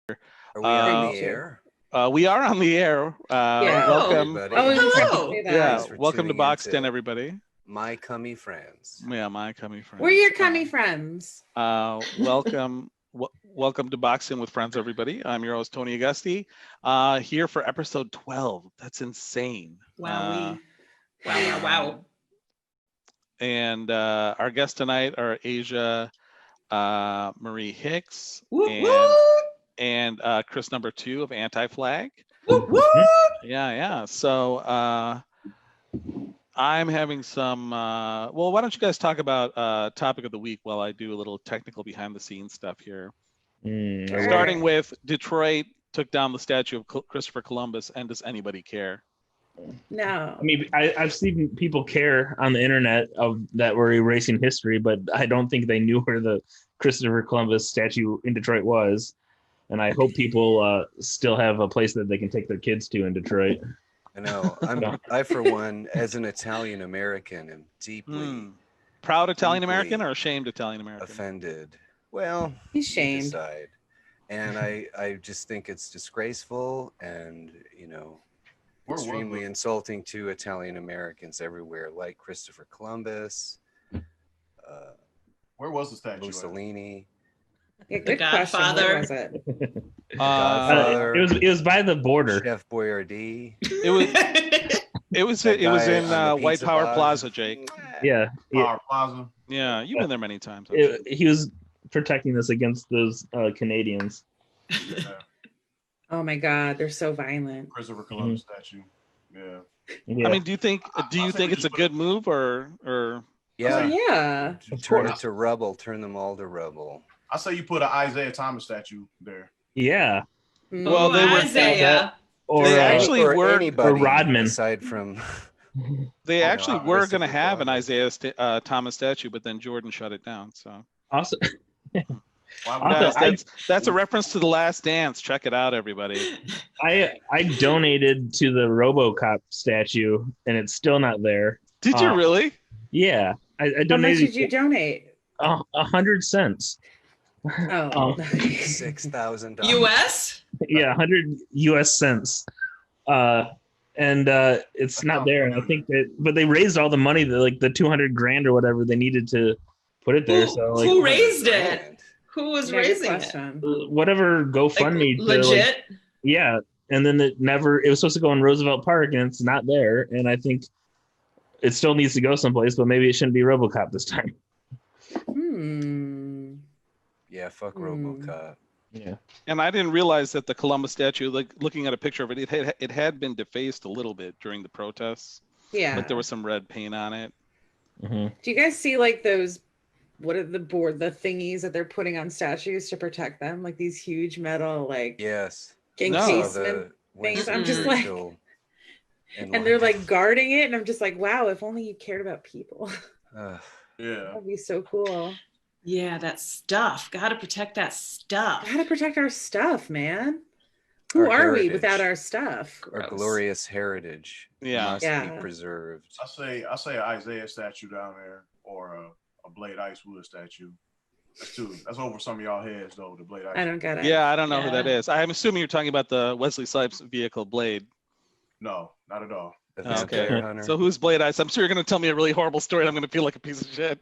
Are we on the air? We are on the air. Welcome. Hello. Yeah, welcome to Boxed In, everybody. My cummy friends. Yeah, my cummy friends. We're your cummy friends. Welcome to Boxed In with Friends, everybody. I'm your host, Tony Augusti, here for episode 12. That's insane. Wow. Wow. And our guests tonight are Asia Marie Hicks and Chris number 2 of Anti-Flag. Yeah. So I'm having some, well, why don't you guys talk about topic of the week while I do a little technical behind the scenes stuff here. Starting with Detroit took down the statue of Christopher Columbus, and does anybody care? No. I mean, I've seen people care on the internet of that we're erasing history, but I don't think they knew where the Christopher Columbus statue in Detroit was. And I hope people still have a place that they can take their kids to in Detroit. I know. I, for one, as an Italian American, am deeply proud Italian American or ashamed Italian American? Offended. Well, he's shamed. Decide. And I just think it's disgraceful and, extremely insulting to Italian Americans everywhere, like Christopher Columbus. Where was the statue? Mussolini. Yeah, good Godfather. Was it? It was by the border. Chef Boyardee. It was in White Power Plaza, Jake. Yeah. Power Plaza. Yeah, you've been there many times. He was protecting us against those Canadians. Yeah. Oh my God, they're so violent. Christopher Columbus statue. Yeah. I mean, do you think it's a good move or? Yeah. Turn it to rubble. Turn them all to rubble. I say you put an Isaiah Thomas statue there. Yeah. Well, they were Isaiah. They actually were or Rodman. Aside from. They actually were going to have an Isaiah Thomas statue, but then Jordan shut it down. So. Also. That's a reference to The Last Dance. Check it out, everybody. I donated to the RoboCop statue, and it's still not there. Did you really? Yeah, I donated. How much did you donate? 100 cents. Oh, $6,000 US? Yeah, 100 US cents. And it's not there. And I think but they raised all the money, the 200 grand or whatever they needed to put it there. Who raised it? Who was raising it? Whatever GoFundMe. Legit? Yeah. And then it was supposed to go in Roosevelt Park, and it's not there. And I think it still needs to go someplace, but maybe it shouldn't be RoboCop this time. Yeah, fuck RoboCop. Yeah. And I didn't realize that the Columbus statue, looking at a picture of it, it had been defaced a little bit during the protests. Yeah. But there was some red paint on it. Mm-hmm. Do you guys see those? What are the thingies that they're putting on statues to protect them? Like these huge metal, yes, encasement things. I'm just like, and they're guarding it, and I'm just like, wow, if only you cared about people. Yeah, that'd be so cool. Yeah, that stuff. Gotta protect that stuff. Gotta protect our stuff, man. Who are we without our stuff? Our glorious heritage must be preserved. I say an Isaiah statue down there, or a Blade Icewood statue. That's two. That's over some of y'all heads though. The Blade Icewood. I don't get it. Yeah, I don't know who that is. I'm assuming you're talking about the Wesley Snipes vehicle Blade. No, not at all. Okay. So who's Blade Ice? I'm sure you're going to tell me a really horrible story, and I'm going to feel like a piece of shit.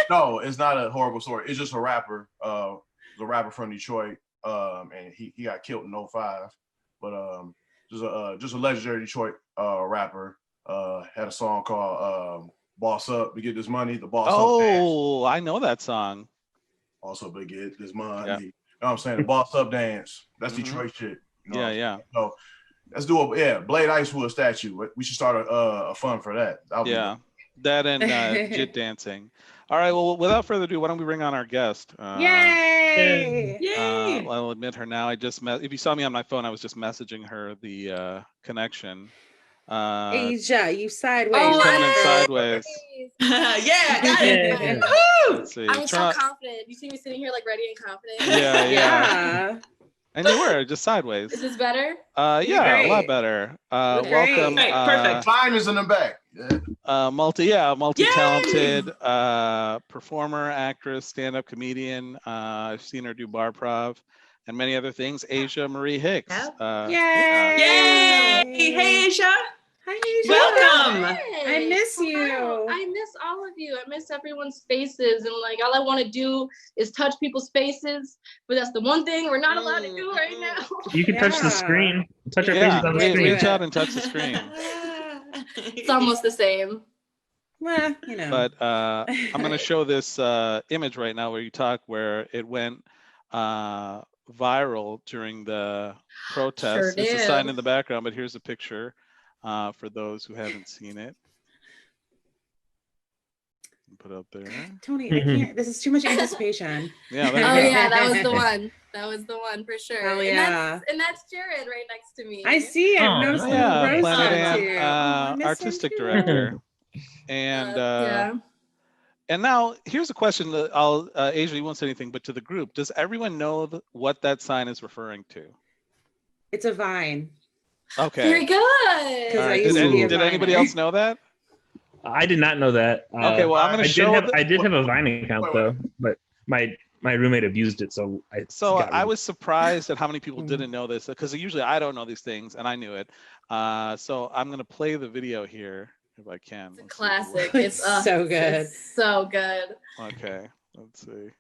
No, it's not a horrible story. It's just a rapper. The rapper from Detroit. And he got killed in 2005. But just a legendary Detroit rapper. Had a song called Boss Up to Get This Money. The Boss Up Dance. Oh, I know that song. Also to get this money. Yeah. You know what I'm saying? The Boss Up Dance. That's Detroit shit. You know yeah. So let's do Blade Icewood statue. We should start a fund for that. That and jit dancing. All right, well, without further ado, why don't we bring on our guest? Yay! I'll admit her now. If you saw me on my phone, I was just messaging her the connection. Asia, you sideways. Oh, coming in sideways. Yeah, got it. Let's see. I'm so confident. You see me sitting here ready and confident. Yeah. And you were just sideways. Is this better? Yeah, a lot better. Welcome. Great, perfect. Time is in the back. Multi-talented performer, actress, stand-up comedian. I've seen her do bar prov, and many other things, Asia Marie Hicks. Yep. Yay! Hey, Asia. Hi, Asia. Welcome. I miss you. I miss all of you. I miss everyone's faces, and like all I want to do is touch people's faces, but that's the one thing we're not allowed to do right now. You can touch the screen. Touch our faces on the screen. Reach out and touch the screen. It's almost the same. Well, you know. But I'm going to show this image right now where it went viral during the protest. Sure It's a did. sign in the background, but here's a picture for those who haven't seen it. Put it up there. Tony, I can't. This is too much anticipation. Yeah. Oh yeah, that was the one. That was the one for sure. Oh yeah. And that's Jared right next to me. I see. I've noticed the Yeah, rose Planet too. Amp, artistic director. And and now here's a question that I'll Asia, you won't say anything, but to the group, does everyone know what that sign is referring to? It's a vine. Okay. Very good. All right. Did anybody else know that? I did not know that. Okay, well, I'm going to show. I did have a Vine account though, but my roommate abused it, so I was surprised at how many people didn't know this, because usually I don't know these things, and I knew it. So I'm going to play the video here if I can. It's a classic. It's so good. It's so good. Okay, let's see.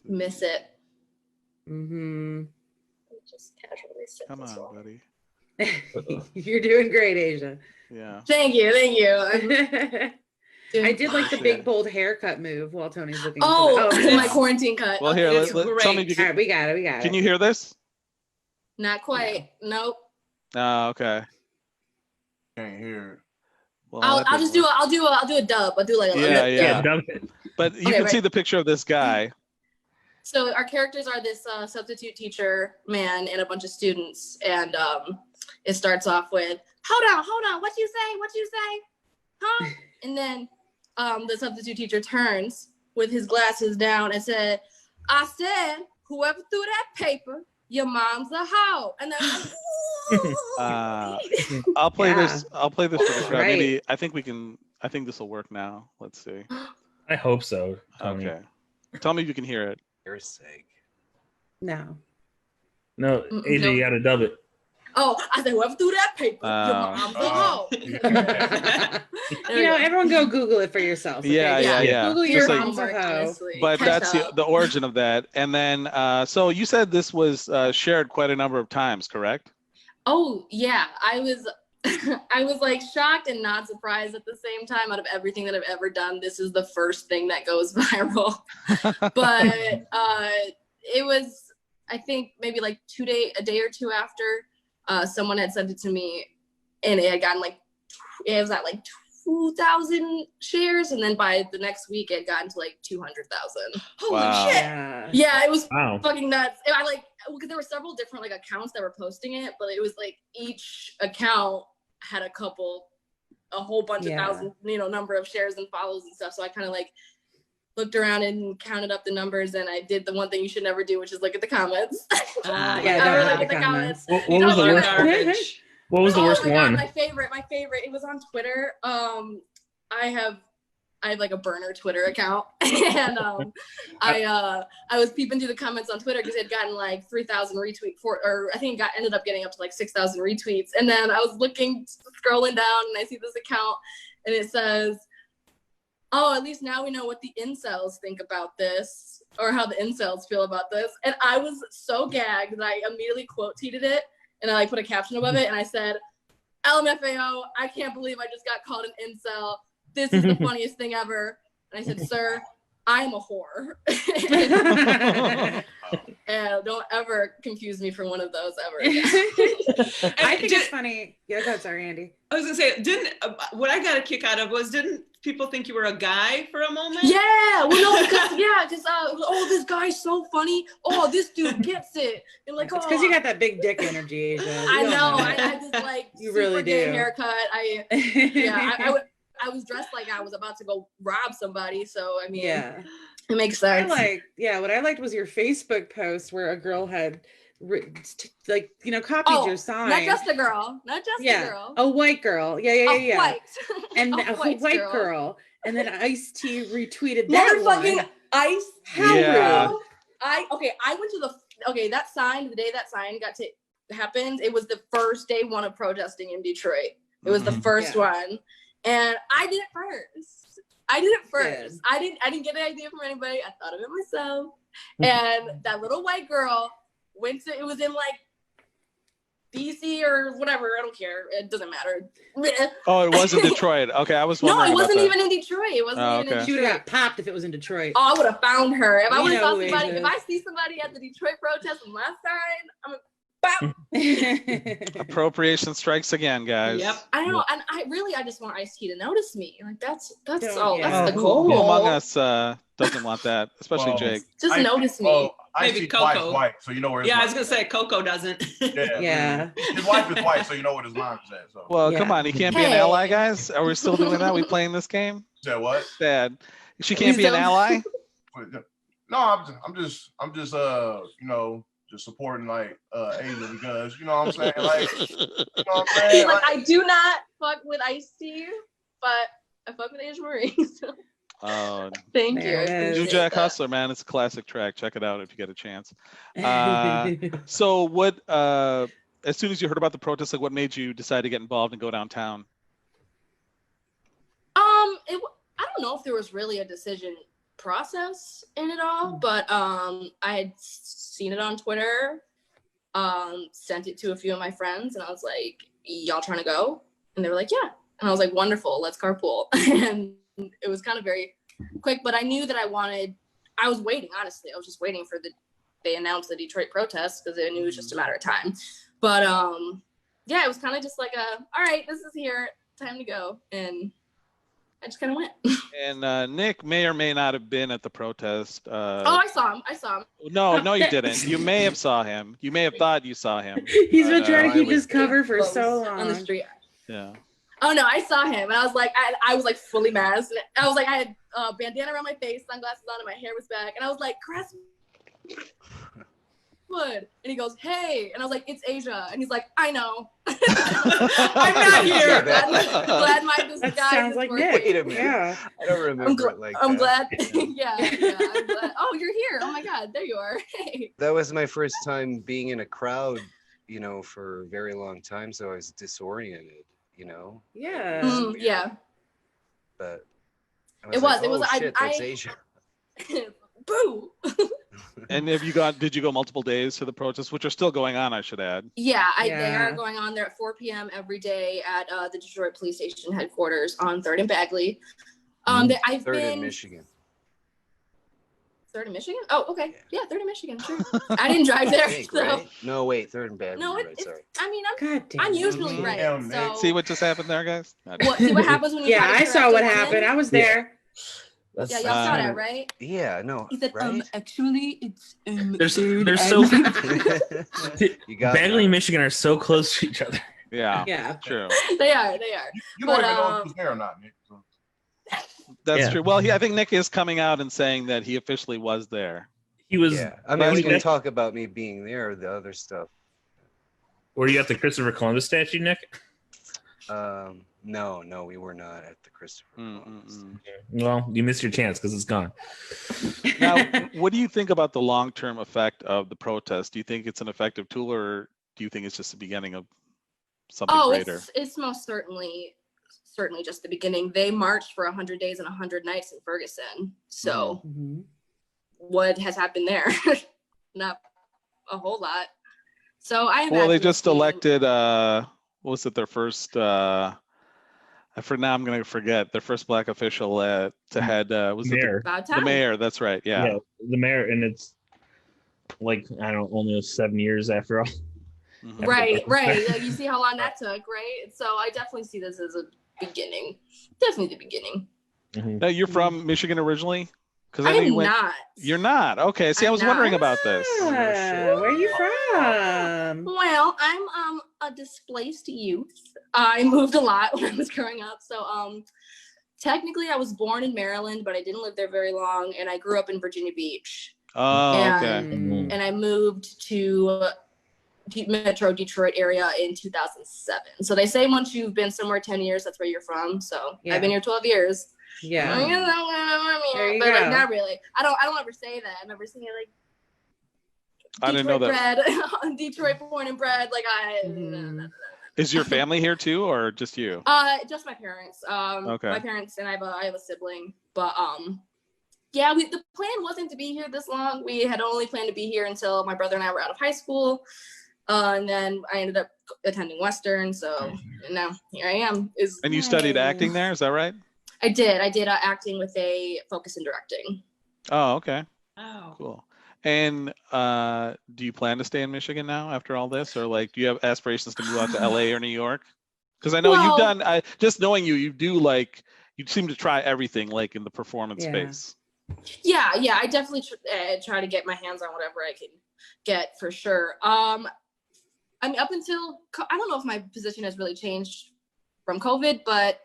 Miss it. Mm-hmm. Just casually sit. Come on, buddy. You're doing great, Asia. Yeah. Thank you. I did like the big bold haircut move while Tony's looking. My quarantine cut. Well, here, tell me if you can. All right, we got it. Can you hear this? Not quite. Nope. Oh, okay. Can't hear it. Well, I'll just do. I'll do a dub. I'll do like a yeah. Dub it. But you can see the picture of this guy. So our characters are this substitute teacher man and a bunch of students, and it starts off with, hold on, what you say, huh? And then the substitute teacher turns with his glasses down and said, I said, whoever threw that paper, your mom's a hoe. And then I'll play this for the crowd. Right. Maybe I think this will work now. Let's see. I hope so, Tony. Okay. Tell me if you can hear it. For your sake. No, AJ, you gotta dub it. Oh, I said, whoever threw that paper, your mom's a hoe. Everyone go Google it for yourself. Okay? Yeah. Google your mom's a hoe. Honestly. But that's the origin of that. And then, so you said this was shared quite a number of times, correct? Oh yeah, I was like shocked and not surprised at the same time. Out of everything that I've ever done, this is the first thing that goes viral. But it was, I think, maybe like a day or two after someone had sent it to me, and it had gotten it was at like 2,000 shares, and then by the next week it had gotten to like 200,000. Holy shit! Yeah, it was fucking nuts. And because there were several different like accounts that were posting it, but it was like each account had a whole bunch of thousand, number of shares and follows and stuff. So I kind of like looked around and counted up the numbers, and I did the one thing you should never do, which is look at the comments. Look at the comments. What was the worst garbage? What was the worst one? My favorite. It was on Twitter. I have like a burner Twitter account, and I was peeping through the comments on Twitter because it had gotten like 3,000 retweets or I think it ended up getting up to like 6,000 retweets. And then I was scrolling down, and I see this account, and it says, "Oh, at least now we know what the incels think about this, or how the incels feel about this." And I was so gagged that I immediately quote tweeted it, and I put a caption above it, and I said, "LMFAO, I can't believe I just got called an incel. This is the funniest thing ever." And I said, "Sir, I'm a whore." And don't ever confuse me for one of those ever again. I think it's funny. Yeah, go ahead, sorry, Andy. I was gonna say, what I got a kick out of was, didn't people think you were a guy for a moment? Yeah, well, no, because oh, this guy's so funny. Oh, this dude gets it. And like, it's because you got that big dick energy, Asia. I know. I had this like you super really gay do. haircut. I was dressed like I was about to go rob somebody. So I mean, it makes sense. What I liked was your Facebook post where a girl had copied your sign. Not just a girl. A white girl. Yeah. White. And a white girl. And then Ice-T retweeted that Motherfucking one. Ice. How rude. I went to that sign, the day that sign happened, it was the first day one of protesting in Detroit. It was the first one. And I did it first. I didn't get an idea from anybody. I thought of it myself. And that little white girl it was in like DC or whatever. I don't care. It doesn't matter. Oh, it was in Detroit. Okay, I was wondering. No, it wasn't even in Detroit. It wasn't even in Detroit. She would have got popped if it was in Detroit. Oh, I would have found her. If I would have saw Asia. somebody, if I see somebody at the Detroit protest with my sign, I'm like, bow. Appropriation strikes again, guys. Yep. I don't know, and I just want Ice-T to notice me. Like that's Don't- all. yeah. That's the Who goal. among us doesn't want that, especially Jake? Just notice me. Oh, Maybe Ice-T's wife's Coco. white, so you know where his Yeah, I was mind's gonna say at. Coco doesn't. Yeah. Yeah. His wife is white, so you know what his mind is at. So. Well, Yeah. come on, he can't be an Hey. ally, guys. Are we still doing that? We playing this game? Said what? Dad, she can't be an ally. No, I'm just just supporting like Asia because you know what I'm saying, like you know what I'm saying. Like I do not fuck with Ice-T, but I fuck with Asia Marie. So. Oh, Thank There it you. is. New Appreciate Jack that. Hustler, man, it's a classic track. Check it out if you get a chance. So, what? As soon as you heard about the protest, like, what made you decide to get involved and go downtown? I don't know if there was really a decision process in it all, but I had seen it on Twitter, sent it to a few of my friends, and I was like, y'all trying to go? And they were like, yeah. And I was like, wonderful, let's carpool. And it was kind of very quick, but I knew that I was waiting, honestly. I was just waiting for they announced the Detroit protest because I knew it was just a matter of time. But yeah, it was kind of just like all right, this is here, time to go. And I just kind of went. And Nick may or may not have been at the protest. Oh, I saw him. No, you didn't. You may have saw him. You may have thought you saw him. He's been trying to keep I his cover for so long. on the street. Yeah. Oh no, I saw him, and I was like, I was like fully masked. I was like, I had a bandana around my face, sunglasses on, and my hair was back, and I was like, Crestwood, and he goes, hey, and I was like, it's Asia, and he's like, I know, I'm not here. Glad my disguise That sounds is like working. Nick. Wait a minute. Yeah. I don't remember it like I'm that. glad. yeah, I'm glad. Oh, you're here. Oh my God, there you are. Hey. That was my first time being in a crowd, for a very long time, so I was disoriented, Yeah. Yeah. But It like, was. oh, shit, that's I Asia. Boo. And did you go multiple days to the protests, which are still going on, I should add? Yeah, they Yeah. are going on there at 4 p.m. every day at the Detroit Police Station headquarters on 3rd and Bagley. I've Third been in Michigan. 3rd in Michigan? Oh, okay. Yeah, 3rd in Michigan, sure. I didn't drive there, I think, so. right? No, wait, third and bad. No, Right, sorry. I mean, God damn. I'm usually Mhm. right. Damn, So Nick. See what just happened there, guys? see what happens when you Yeah, try to I correct saw a what woman? happened. I was there. That's, Yeah, y'all saw Uh, that, right? Yeah, no. He said, right? actually, it's There's third so You got Bagley that. and Michigan are so close to each other. Yeah, Yeah. true. They are. You don't But, even know if he was there or not, Nick. So. That's Yeah. true. Well, I think Nick is coming out and saying that he officially was there. He was. Yeah, I mean, we can Nick, talk about me being there, the other stuff. were you at the Christopher Columbus statue, Nick? No, we were not at the Christopher Columbus. Well, you missed your chance because it's gone. Now, what do you think about the long-term effect of the protest? Do you think it's an effective tool, or do you think it's just the beginning of something greater? It's most certainly just the beginning. They marched for 100 days and 100 nights in Ferguson. So Mhm. what has happened there? Not a whole lot. So I Well, they imagine just it's being- elected. What was it? Their first. For now, I'm going to forget their first black official to head. Was Mayor. About the time. mayor? That's right. Yeah. The mayor, and it's like I don't know, almost 7 years after all. Mhm. Right. Like, you see how long that took, right? So I definitely see this as a beginning. Definitely the beginning. Mhm. Now, you're from Michigan originally? Because I am went. not. You're not. Okay. See, I I'm was wondering not. about this. Where are you from? Well, I'm a displaced youth. I moved a lot when I was growing up. So technically I was born in Maryland, but I didn't live there very long, and I grew up in Virginia Beach. Oh, Yeah. okay. Mm. And I moved to Metro Detroit area in 2007. So they say once you've been somewhere 10 years, that's where you're from. So Yeah. I've been here 12 years. Yeah. There There you but like go. not really. I don't ever say that. I never say like I didn't know that. Detroit born and bred. Like Is your family here too, or just you? Just my parents. Okay. My parents and I have a sibling, but yeah, the plan wasn't to be here this long. We had only planned to be here until my brother and I were out of high school, and then I ended up attending Western. So now here I am. And you studied acting there? Is that right? I did. I did acting with a focus in directing. Oh, okay. Oh, Cool. And do you plan to stay in Michigan now after all this, or like, do you have aspirations to move out to LA or New York? Because I know you've done. Just knowing you, you seem to try everything, like in the performance space. Yeah. I definitely try to get my hands on whatever I can get for sure. I mean, up until I don't know if my position has really changed from COVID, but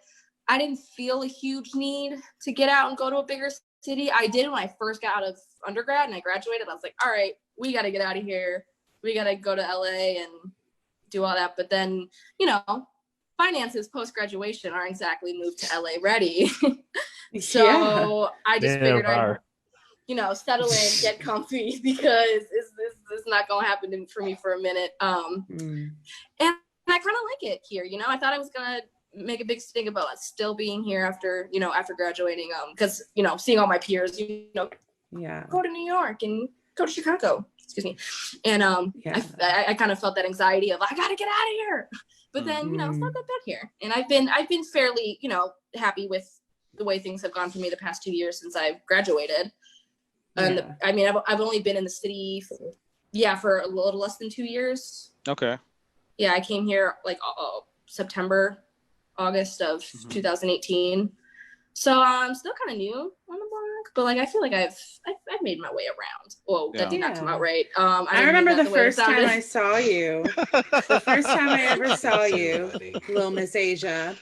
I didn't feel a huge need to get out and go to a bigger city. I did when I first got out of undergrad and I graduated. I was like, all right, we got to get out of here. We got to go to LA and do all that. But then, finances post-graduation aren't exactly moved to LA ready. So I just figured I'd, settle in, get comfy, because it's not going to happen for me for a minute. And I kind of like it here. I thought I was going to make a big thing about still being here after graduating, because seeing all my peers go to New York and go to Chicago, excuse me, and I kind of felt that anxiety of I gotta get out of here, but then it's not that bad here, and I've been fairly happy with the way things have gone for me the past 2 years since I've graduated. And I mean I've only been in the city for a little less than 2 years. Okay. I came here like August of 2018. So I'm still kind of new on the block, but like I feel like I've made my way around. Whoa, that did not come out right. I remember the first time I saw you. The first time I ever saw you, little Miss Asia,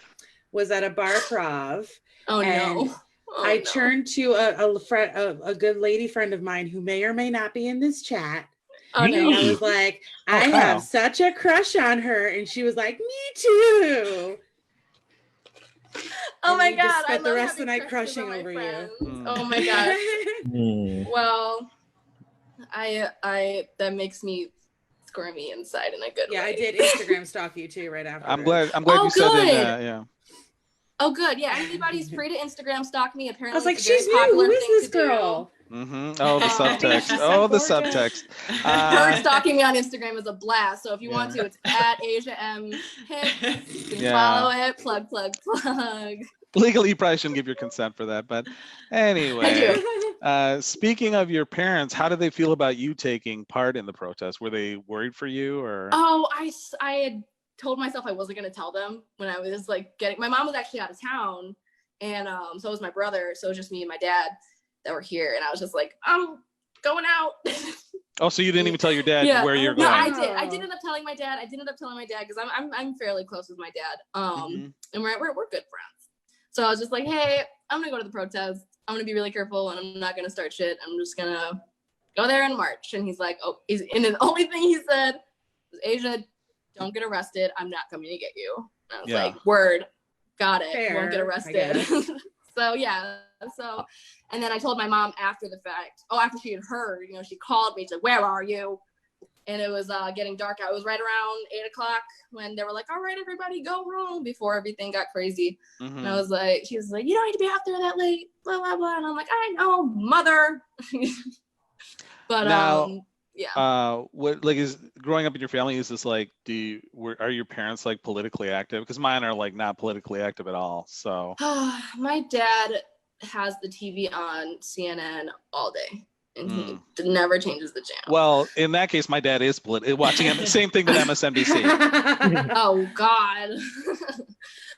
was at a bar prov. Oh no. I turned to a good lady friend of mine who may or may not be in this chat. And I was like, I have such a crush on her, and she was like, me too. Oh my God! I spent the rest of the night crushing over you. Oh my gosh! Well, I that makes me squirmy inside in a good way. I did Instagram stalk you too right after. I'm glad you said that. Yeah. Oh, good. Yeah, anybody's free to Instagram stalk me. Apparently, I was like, she's new. Who is this girl? Mm-hmm. Oh, the subtext. The subtext. Her stalking me on Instagram is a blast. So if you want to, it's at Asia M Hicks. You can follow it. Plug. Legally, you probably shouldn't give your consent for that, but anyway. Speaking of your parents, how did they feel about you taking part in the protest? Were they worried for you, or? Oh, I had told myself I wasn't going to tell them when I was like my mom was actually out of town, and so was my brother. So it was just me and my dad that were here, and I was just like, I'm going out. Oh, so you didn't even tell your dad where you're going? No, I did. I did end up telling my dad. Because I'm fairly close with my dad. And we're good friends. So I was just like, hey, I'm gonna go to the protest. I'm gonna be really careful, and I'm not gonna start shit. I'm just gonna go there and march. And he's like, and the only thing he said was, Asia, don't get arrested. I'm not coming to get you. And I was like, word, got it. Fair, won't get arrested. So and then I told my mom after the fact. After she had heard, she called me. She's like, where are you? And it was getting dark out. It was right around 8:00 when they were like, all right, everybody go home, before everything got crazy. And I was like, she was like, you don't need to be out there that late, blah, blah, blah. And I'm like, I know, mother. But now, what is growing up in your family? Is this like, are your parents like politically active? Because mine are like not politically active at all. So my dad has the TV on CNN all day, and he never changes the channel. Well, in that case, my dad is watching the same thing with MSNBC. Oh God.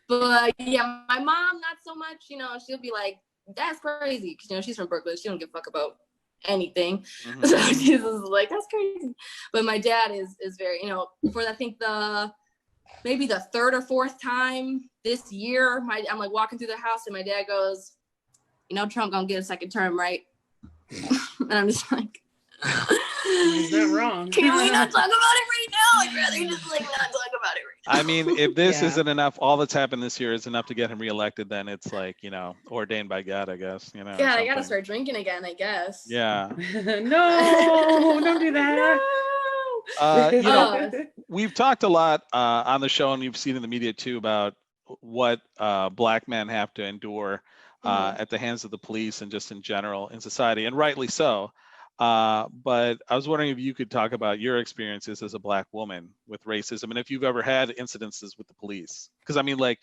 But yeah, my mom not so much. She'll be like, that's crazy, because she's from Brooklyn. She don't give a fuck about anything. So she's like, that's crazy. But my dad is very, for I think maybe the third or fourth time this year, I'm like walking through the house, and my dad goes, Trump gonna get a second term, right? And I'm just like, he's not wrong. Can we not talk about it right now? I'd rather just like not talk about it right I mean, if this Yeah. isn't enough, all that's happened this year is enough to get him reelected, then it's like, ordained by God, I guess. Yeah, I gotta something. start drinking again, I guess. Yeah. No, don't do that. We've talked a lot on the show, and you've seen in the media too, about what Black men have to endure at the hands of the police and just in general in society, and rightly so. But I was wondering if you could talk about your experiences as a Black woman with racism, and if you've ever had incidences with the police. Because I mean, like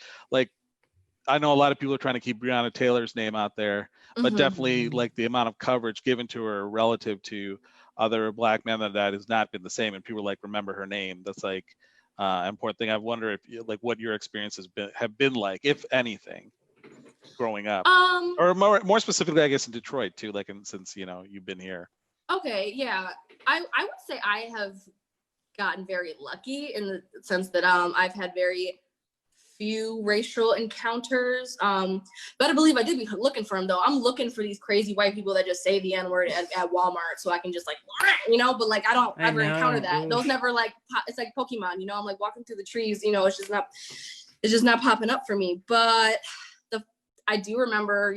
I know a lot of people are trying to keep Breonna Taylor's name out there, but definitely like the amount of coverage given to her relative to other Black men that has not been the same, and people like remember her name. That's like an important thing. I wonder if like what your experiences have been like, if anything, growing up, or more specifically, I guess in Detroit too. Like since you've been here. Okay, yeah, I would say I have gotten very lucky in the sense that I've had very few racial encounters. But I believe I did be looking for them though. I'm looking for these crazy white people that just say the N-word at Walmart so I can just like, but like I don't ever encounter that. Those never like, it's like Pokemon, I'm like walking through the trees, it's just not popping up for me. But I do remember,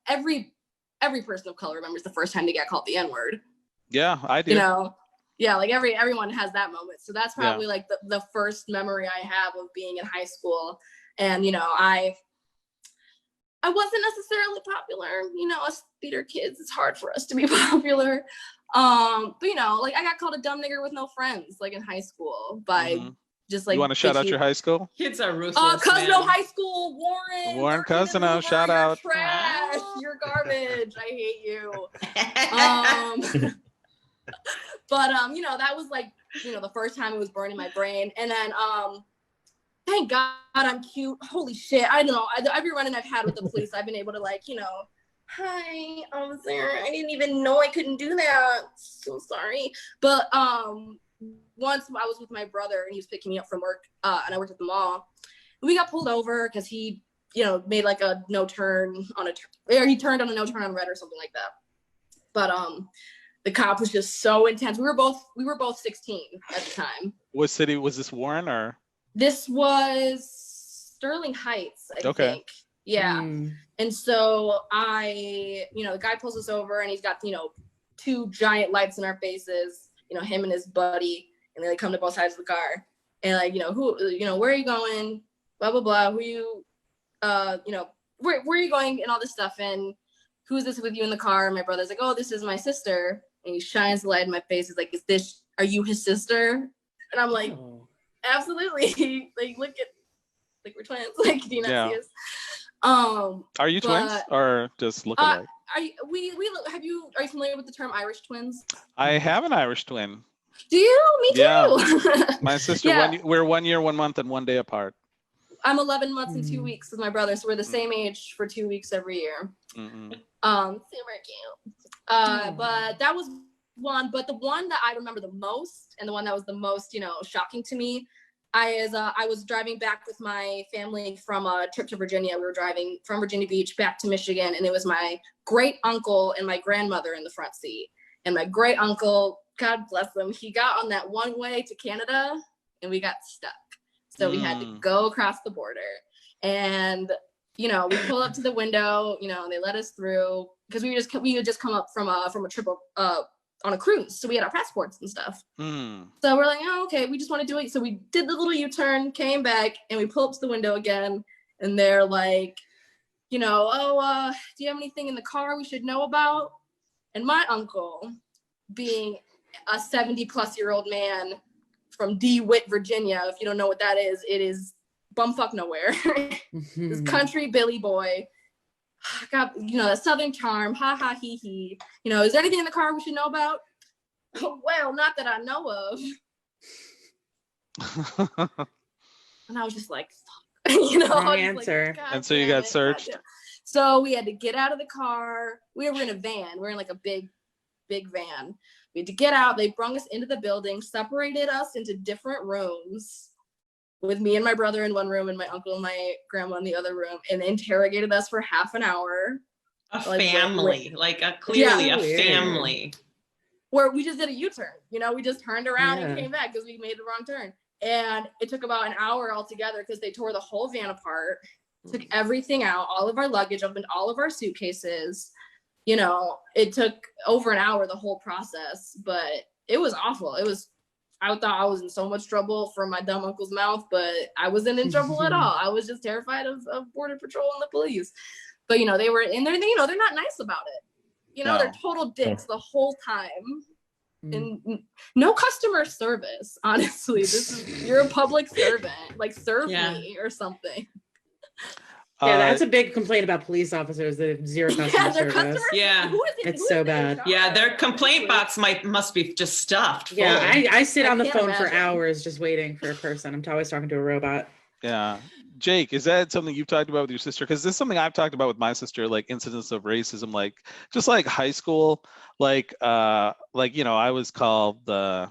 every person of color remembers the first time they got called the N-word. Yeah, I do. Yeah, like everyone has that moment. So that's probably like the first memory I have of being in high school. And, I wasn't necessarily popular, us theater kids, it's hard for us to be popular. But, like I got called a dumb nigger with no friends, like in high school by just like. You want to shout out your high school? Kids are ruthless. Cousino High School, Warren Cousino, shout out. Trash, you're garbage. I hate you. But that was like the first time it was burning my brain. And then thank God I'm cute. Holy shit, I don't know, every run-in I've had with the police, I've been able to like hi officer, I didn't even know I couldn't do that, so sorry. But once I was with my brother and he was picking me up from work, and I worked at the mall, we got pulled over because he made like a no turn on or he turned on a no turn on red or something like that. But the cop was just so intense. We were both 16 at the time. What city was this? Warren or? This was Sterling Heights, I think. Yeah. And so the guy pulls us over and he's got, two giant lights in our faces, him and his buddy, and they come to both sides of the car. And like, where are you going? Blah, blah, blah. Who you, where are you going? And all this stuff. And who's this with you in the car? And my brother's like, oh, this is my sister. And he shines the light in my face. He's like, are you his sister? And I'm like, absolutely. Like, look at, like, we're twins. Like, do you not see us? Are you twins or just look alike? Are you familiar with the term Irish twins? I have an Irish twin. Do you? Me too. Yeah. My sister, we're 1 year, 1 month, and 1 day apart. I'm 11 months and 2 weeks with my brother, so we're the same age for 2 weeks every year. Super cute. But that was one. But the one that I remember the most, and the one that was the most, shocking to me, I was driving back with my family from a trip to Virginia. We were driving from Virginia Beach back to Michigan, and it was my great uncle and my grandmother in the front seat. And my great uncle, God bless him, he got on that one way to Canada, and we got stuck. So we had to go across the border. And, we pull up to the window, they let us through because we had just come up from a trip on a cruise. So we had our passports and stuff. So we're like, oh, okay, we just want to do it. So we did the little U-turn, came back, and we pull up to the window again. And they're like, do you have anything in the car we should know about? And my uncle, being a 70-plus-year-old man from DeWitt, Virginia, if you don't know what that is, it is bumfuck nowhere. This country Billy boy. Got, the Southern charm, ha ha he he. Is there anything in the car we should know about? Well, not that I know of. And I was just like, fuck. Wrong answer. Like, and so you got searched. So we had to get out of the car. We were in a van. We're in like a big van. We had to get out. They brought us into the building, separated us into different rooms, with me and my brother in one room and my uncle and my grandma in the other room, and interrogated us for half an hour. A family, clearly a family. Where we just did a U-turn, we just turned around and came back because we made the wrong turn. And it took about an hour altogether because they tore the whole van apart, took everything out, all of our luggage, opened all of our suitcases. You know, it took over an hour, the whole process, but it was awful. I thought I was in so much trouble from my dumb uncle's mouth, but I wasn't in trouble at all. I was just terrified of Border Patrol and the police. But, you know, they were in there, you know, they're not nice about it. You know, they're total dicks the whole time. And no customer service, honestly. You're a public servant. Like, serve me or something. Yeah, that's a big complaint about police officers, that have zero customer service. It's so bad. Yeah, their complaint box must be just stuffed. Yeah, I sit on the phone for hours just waiting for a person. I'm always talking to a robot. Yeah. Jake, is that something you've talked about with your sister? Because this is something I've talked about with my sister, like incidents of racism, like just like high school, like you know, I was called the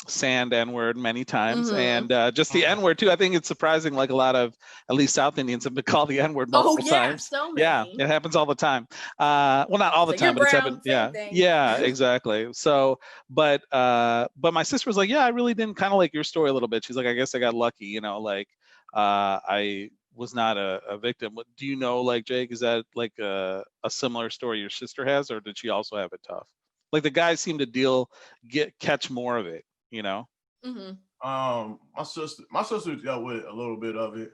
sand N-word many times, and just the N-word too. I think it's surprising, like a lot of at least South Indians have been called the N-word multiple times. So many. Yeah, it happens all the time. Well, not all the time, but it's happened. Yeah, exactly. So, but my sister was like, yeah, I really didn't, kind of like your story a little bit. She's like, I guess I got lucky, you know, like I was not a victim. Do you know, like, Jake, is that like a similar story your sister has, or did she also have it tough? Like the guys seem to catch more of it, you know? My sister dealt with a little bit of it.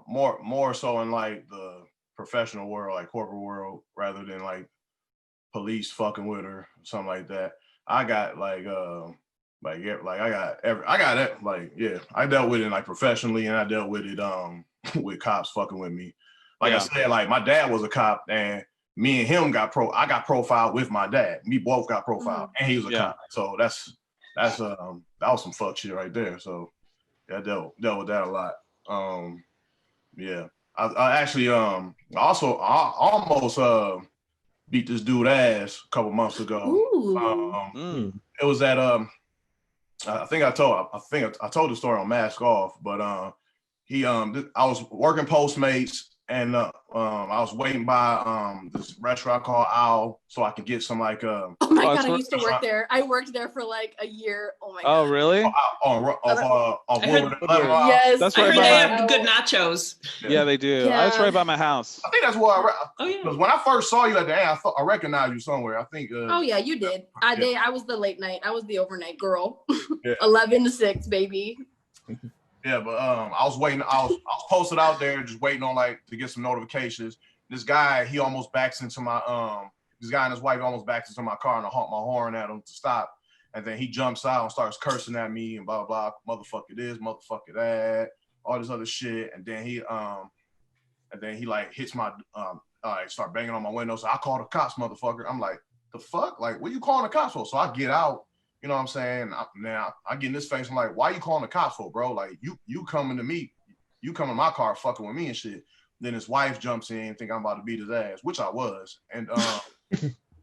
More so in like the professional world, like corporate world, rather than like police fucking with her, something like that. I got I dealt with it like professionally, and I dealt with it with cops fucking with me. Like I said, like my dad was a cop, and me and him I got profiled with my dad. We both got profiled, and he was a cop. So that was some fuck shit right there. So I dealt with that a lot. I actually I almost beat this dude ass a couple months ago. It was at I think I told the story on Mask Off, but I was working Postmates, and I was waiting by this restaurant called Owl so I could get some like oh my god, I used to work there. I worked there for like a year. Oh my god. Oh really? Yes, that's I right. heard they have good nachos. Yeah, they do. Yeah. That's right by my house. I think that's where because when I first saw you at the end, I recognized you somewhere. I think. Oh yeah, you did. I was the late night. I was the overnight girl. 11 to 6, baby. Yeah, but I was waiting. I was posted out there, just waiting on like to get some notifications. This guy, he almost backs into my this guy and his wife almost backs into my car, and I honk my horn at him to stop. And then he jumps out and starts cursing at me and blah blah, motherfucker this, motherfucker that, all this other shit. And then he like hits my start banging on my window. So I call the cops, motherfucker. I'm like, the fuck? Like, what you calling the cops for? So I get out. You know what I'm saying? I get in this face. I'm like, why you calling the cops for, bro? Like, you coming to me, you come in my car fucking with me and shit. Then his wife jumps in, think I'm about to beat his ass, which I was. And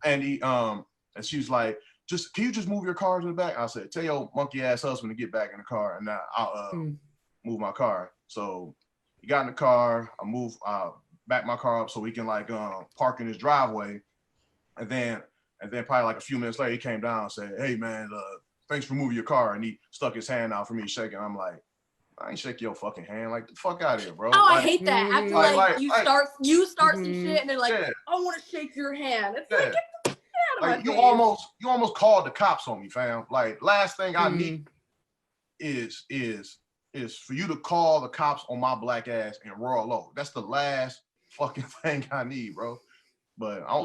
and she was like, can you just move your car to the back? I said, tell your monkey ass husband to get back in the car, and now I'll move my car. So he got in the car. I back my car up so we can like park in his driveway, and then probably like a few minutes later, he came down and said, hey, man, thanks for moving your car. And he stuck his hand out for me shaking. I'm like, I ain't shaking your fucking hand. Like, the fuck out of here, bro. Oh, like, I hate that. After you start some shit, and they're like, I want to shake your hand. It's like, get the shit out of my face. You almost called the cops on me, fam. Like, last thing I need is for you to call the cops on my black ass and roll low. That's the last fucking thing I need, bro. But I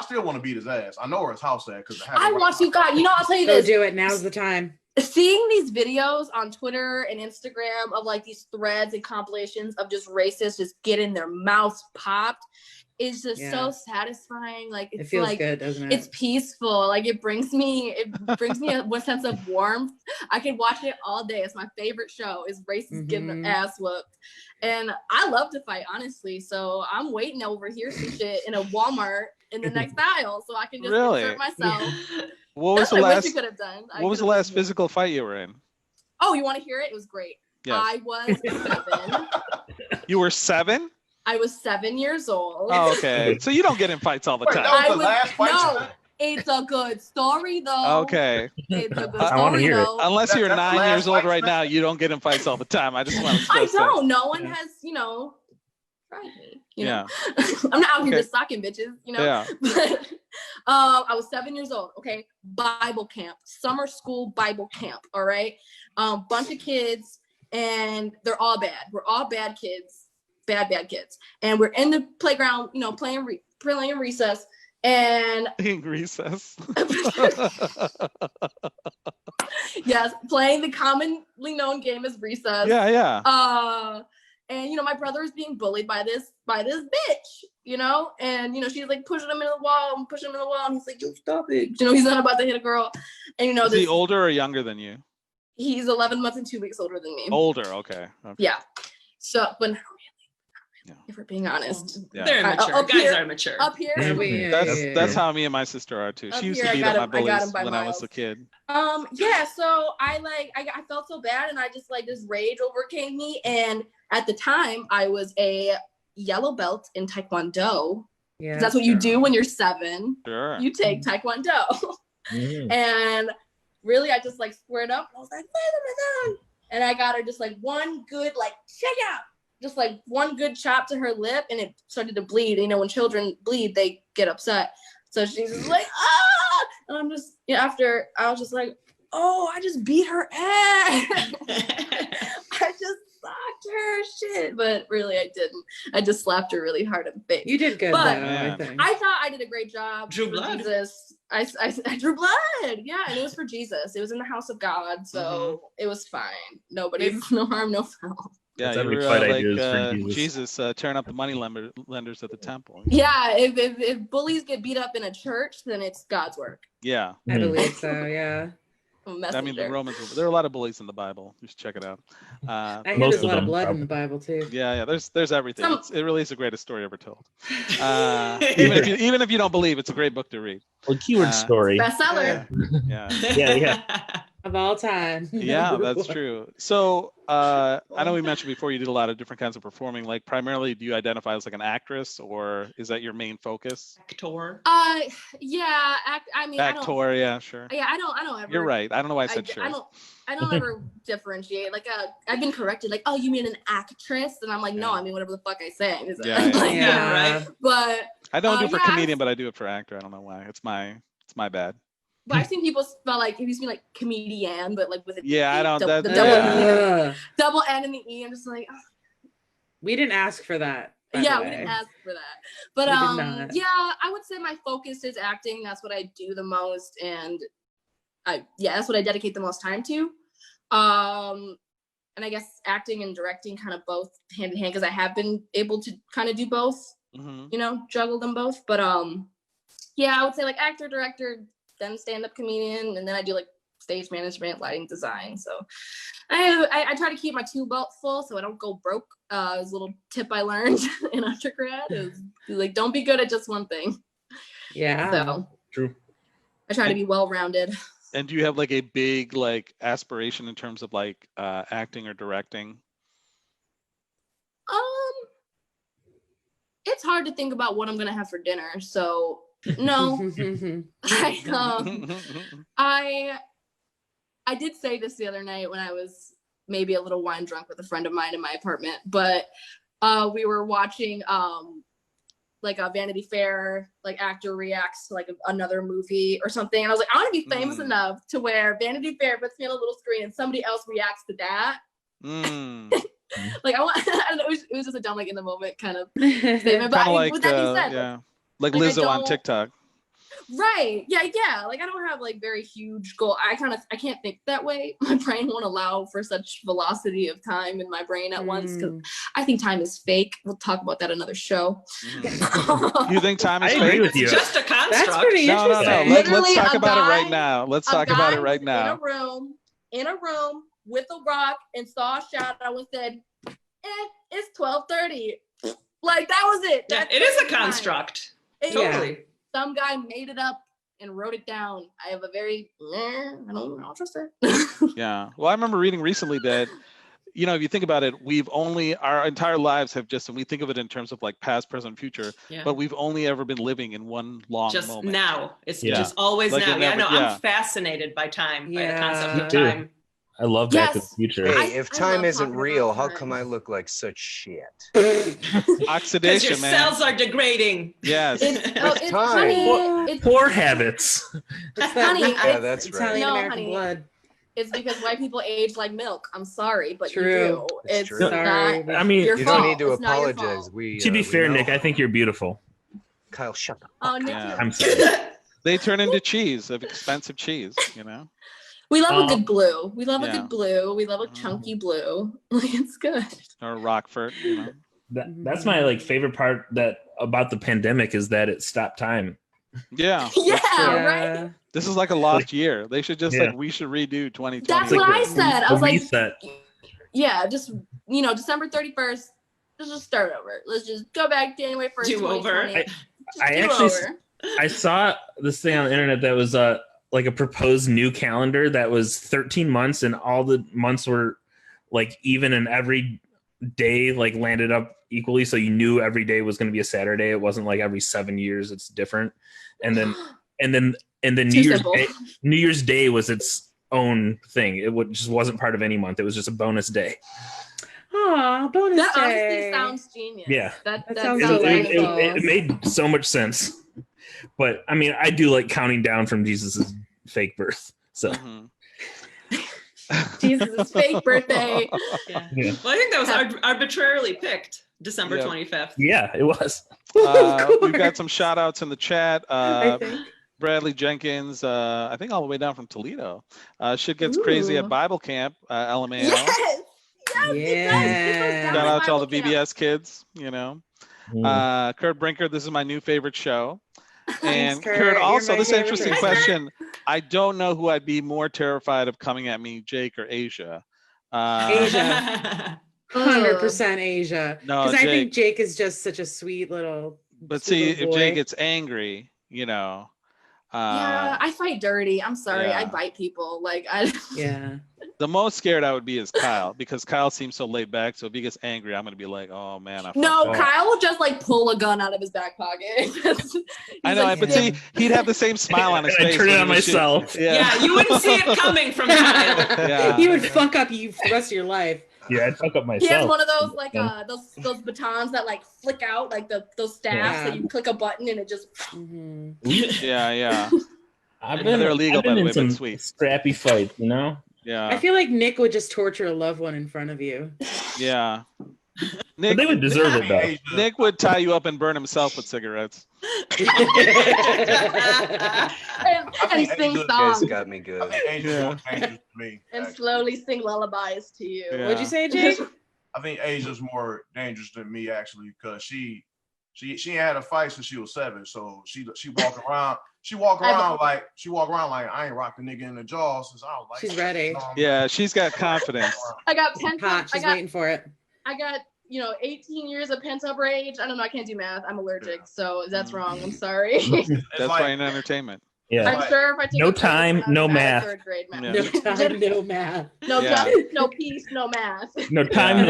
still want to beat his ass. I know where his house at because I want you guys. You know, I'll tell you this. Go do it. Now's the time. Seeing these videos on Twitter and Instagram of like these threads and compilations of just racists just getting their mouths popped is just so satisfying. Like it feels like, good, doesn't it? It's peaceful. Like it brings me a sense of warmth. I could watch it all day. It's my favorite show. Is racists getting their ass whooped, and I love to fight, honestly. So I'm waiting over here some shit in a Walmart in the next aisle, so I can just insert myself. What was the last? What was the last physical fight you were in? Oh, you want to hear it? It was great. Yes. I was 7. You were 7? I was 7 years old. Oh, okay. So you don't get in fights all the time. That was the last fight? No, It's a good story though. Okay. It's a good I wanna story hear it. though. Unless you're That's the 9 last years old fight right now, you don't get in fights all the time. I just want to I stress that. don't. No one has, tried me. You know, I'm not out here just socking bitches. Yeah. But I was 7 years old. Okay, Bible camp, summer school Bible camp. All right, bunch of kids, and they're all bad. We're all bad kids, bad kids, and we're in the playground, playing recess, and In recess. yes, playing the commonly known game as recess. Yeah. And my brother is being bullied by this bitch, and she's like pushing him into the wall and he's like, yo, stop it. He's not about to hit a girl. And Is he older or younger than you? He's 11 months and 2 weeks older than me. Older, okay. Yeah. So, but not really, Yeah. if we're being honest. They're immature. Guys are mature. Up here. That's how me and my sister are too. She used to beat up my bullies when I was a kid. Yeah, so I felt so bad, and I just this rage overcame me, and at the time I was a yellow belt in Taekwondo. Yeah, that's what you do when you're 7. Sure. You take Taekwondo. And really I just squared up. I was like, and I got her just one good check out. Just one good chop to her lip, and it started to bleed. When children bleed, they get upset. So she's just like, ah! And I'm just, after I was just like, oh, I just beat her ass. I just socked her shit. But really, I didn't. I just slapped her really hard in the face. You did good, though, I think. I thought I did a great job. Drew blood. Jesus. I drew blood. Yeah, and it was for Jesus. It was in the house of God, so it was fine. No harm, no foul. Yeah, That's you every were fight I do is for Jesus tearing up the money lenders at the temple. Yeah, if bullies get beat up in a church, then it's God's work. Yeah. I believe so, yeah. I mean, the Romans, there are a lot of bullies in the Bible. Just check it out. I hear there's a lot of blood in the Bible, too. Yeah, there's everything. It really is the greatest story ever told. Even if you don't believe, it's a great book to read. Well, keyword story. Bestseller. Yeah. Of all time. Yeah, that's true. So I know we mentioned before you did a lot of different kinds of performing. Primarily, do you identify as an actress, or is that your main focus? Actor. Yeah. Actor. Yeah, sure. Yeah, I don't ever. You're right. I don't know why I said sure. I don't ever differentiate. I've been corrected. Oh, you mean an actress? And I'm like, no, I mean whatever the fuck I say. Right. But I don't do it for comedian, but I do it for actor. I don't know why. It's my bad. But I've seen people spell it used to be comedian, but with a I don't. Double N in the E. I'm just like, oh. We didn't ask for that. We didn't ask for that. But I would say my focus is acting. That's what I do the most, and that's what I dedicate the most time to. And I guess acting and directing kind of both hand in hand, because I have been able to kind of do both. Juggle them both. But I would say actor, director, then stand-up comedian, and then I do stage management, lighting design. So I try to keep my tool belt full so I don't go broke. It was a little tip I learned in undergrad is don't be good at just one thing. Yeah. So true. I try to be well-rounded. And do you have a big aspiration in terms of acting or directing? It's hard to think about what I'm gonna have for dinner, so no. I did say this the other night when I was maybe a little wine drunk with a friend of mine in my apartment, but we were watching a Vanity Fair actor reacts to another movie or something, and I was like, I want to be famous enough to where Vanity Fair puts me on a little screen and somebody else reacts to that. I don't know, it was just a dumb in the moment kind of statement. But with that being said, Lizzo on TikTok. Right. Yeah. I don't have very huge goal. I can't think that way. My brain won't allow for such velocity of time in my brain at once, because I think time is fake. We'll talk about that another show. You think time is fake? I agree with you. It's just a construct. That's pretty interesting. Let's talk about it right now. Let's talk about it right now. In a room with a rock and saw a shadow and said, it's 12:30. That was it. It is a construct. Totally. Some guy made it up and wrote it down. I have a very, I don't trust it. Yeah. Well, I remember reading recently that you know, if you think about it, our entire lives have just, and we think of it in terms of like past, present, future, but we've only ever been living in one long just moment. Now. It's just always like now. Never, I'm fascinated by time, by the concept of too. time. I love Back to the Future. Hey, if time love isn't talking real, about how time. come I look like such shit? Because Oxidation, your man. cells are degrading. Yes. It's time. honey. It's Poor habits. honey. Yeah, that's right. Italian No, American honey. blood. It's because white people age like milk. I'm sorry, but True. you do. It's It's true. not I mean, your You fault. don't need to It's not your apologize. fault. We to be we fair, know. Nick, I think you're beautiful. Kyle, shut up. Oh, Nick, Yeah. I'm sorry. They turn into cheese, of expensive cheese, you know? we love a good blue. We love a Yeah. good blue. We love a chunky blue. Like, it's good. Or Rockford, you know? That's my like favorite part about the pandemic is that it stopped time. Yeah. Yeah, that's true. right? This is like a lost year. They should just we should redo 2020. That's what I said. I was like, reset. yeah, just, December 31st, let's just start over. Let's just go back January 1st, Do over. 2020. I actually I saw this thing on the internet that was like a proposed new calendar that was 13 months and all the months were like even and every day like landed up equally, so you knew every day was going to be a Saturday. It wasn't like every 7 years it's different. And then New Year's Day was its own thing. It just wasn't part of any month. It was just a bonus day. Aw, bonus That day. honestly sounds genius. Yeah. That sounds delightful. It made so much sense. But I mean, I do like counting down from Jesus's fake birth. So Jesus' fake birthday. Yeah. yeah. Well, I think that was arbitrarily picked, December 25th. Yeah, it was. We've got some shout outs in the chat. I think. Bradley Jenkins, I think all the way down from Toledo. Shit gets crazy at Bible camp, LMAO. Yes. Yeah. Shout out to all the VBS kids, you know. Kurt Brinker, this is my new favorite show. And Kurt. Kurt, You're also, my this is an favorite interesting person. question. I don't know who I'd be more terrified of coming at me, Jake or Asia. Asia. 100% Asia. No, Because I think Jake. Jake is just such a sweet little. But sweet see, little if Jake boy. gets angry, you know. Yeah, I fight dirty. I'm sorry. yeah. I bite people. Like Yeah. The most scared I would be is Kyle, because Kyle seems so laid back. So if he gets angry, I'm gonna be like, oh man. No, Kyle will just like pull a gun out of his back pocket. I know, like, but see, he'd have the same smile on his I face. turn it when on he was shooting. myself. Yeah, you wouldn't see it coming from Kyle. Yeah. He would fuck up you for the rest of your life. Yeah, I'd fuck up myself. he has one of those like those batons that like flick out, like those staffs Yeah. that you click a button and it just. Yeah. They're illegal, I've been by the in way, some but sweet. scrappy fights, you know? I Yeah. feel like Nick would just torture a loved one in front of you. Yeah. But they would deserve it, though. Asia, Nick would tie you up and burn himself with cigarettes. and think sing Asia- You guys songs got me good. I think Asia's more dangerous to me. and actually. slowly sing lullabies to you. Yeah. What'd you say, Jake? I think Asia's more dangerous than me actually, because she ain't had a fight since she was 7, so she walk around. She walk around like I ain't rocked a nigga in the jaw since I was like. She's ready. Yeah, she's got confidence. I got pent up. Hot. She's waiting for it. I got 18 years of pent up rage. I don't know. I can't do math. I'm allergic, so that's wrong. I'm sorry. That's why in entertainment. Yeah. I'm sure if I take No a quiz, time, I'm no bad at math. Third grade math. Yeah. No time, no math. No Yeah. justice, no peace, no math. No time,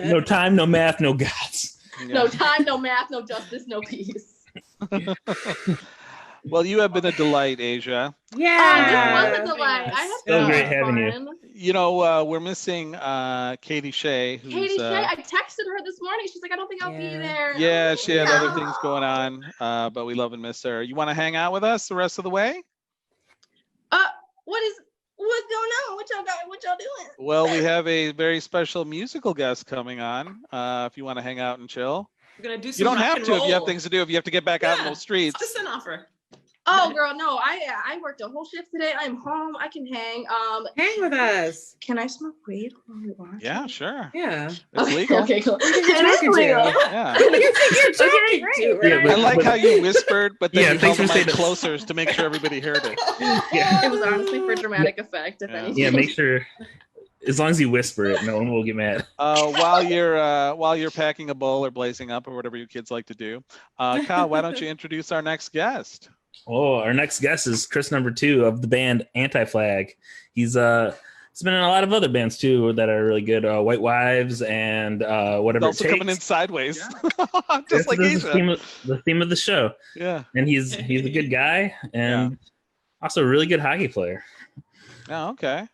no time, no math, no gods. No time, no math, no justice, no peace. Well, you have been a delight, Asia. Yeah. This was a delight. I had So so great much having you. fun. You know, we're missing Katie Shea. Who's, Katie Shea, I texted her this morning. She's like, I don't think I'll be Yeah. there. yeah, she had other No. things going on, but we love and miss her. You want to hang out with us the rest of the way? What's going on? What y'all doing? Well, we have a very special musical guest coming on. If you want to hang out and chill, We're gonna do you some don't rock have and to if you have roll. things to do. If you have to get back out in Yeah. those streets. It's just an offer. Oh, girl, no. I worked a whole shift today. I'm home. I can hang. Hang with us. Can I smoke weed while we watch? Yeah, sure. Yeah. It's Okay, legal. okay, cool. You're It is talking to. legal. Yeah. You're talking great. to, Yeah, right? but- I like how you whispered, but then Yeah, you thanks held the for mic saying that. closer to make sure everybody heard it. Yeah. It was honestly for dramatic effect, if Yeah. anything. Yeah, make sure, as long as you whisper it, no one will get mad. While you're packing a bowl or blazing up or whatever you kids like to do, Kyle, why don't you introduce our next guest? Oh, our next guest is Chris number 2 of the band Anti-Flag. He's it's been in a lot of other bands too that are really good. White Wives and whatever. Also it takes. coming in sideways, Yeah. just like This is Asia. the theme of the show. Yeah, and he's a good guy and also a really good hockey player. Oh, okay.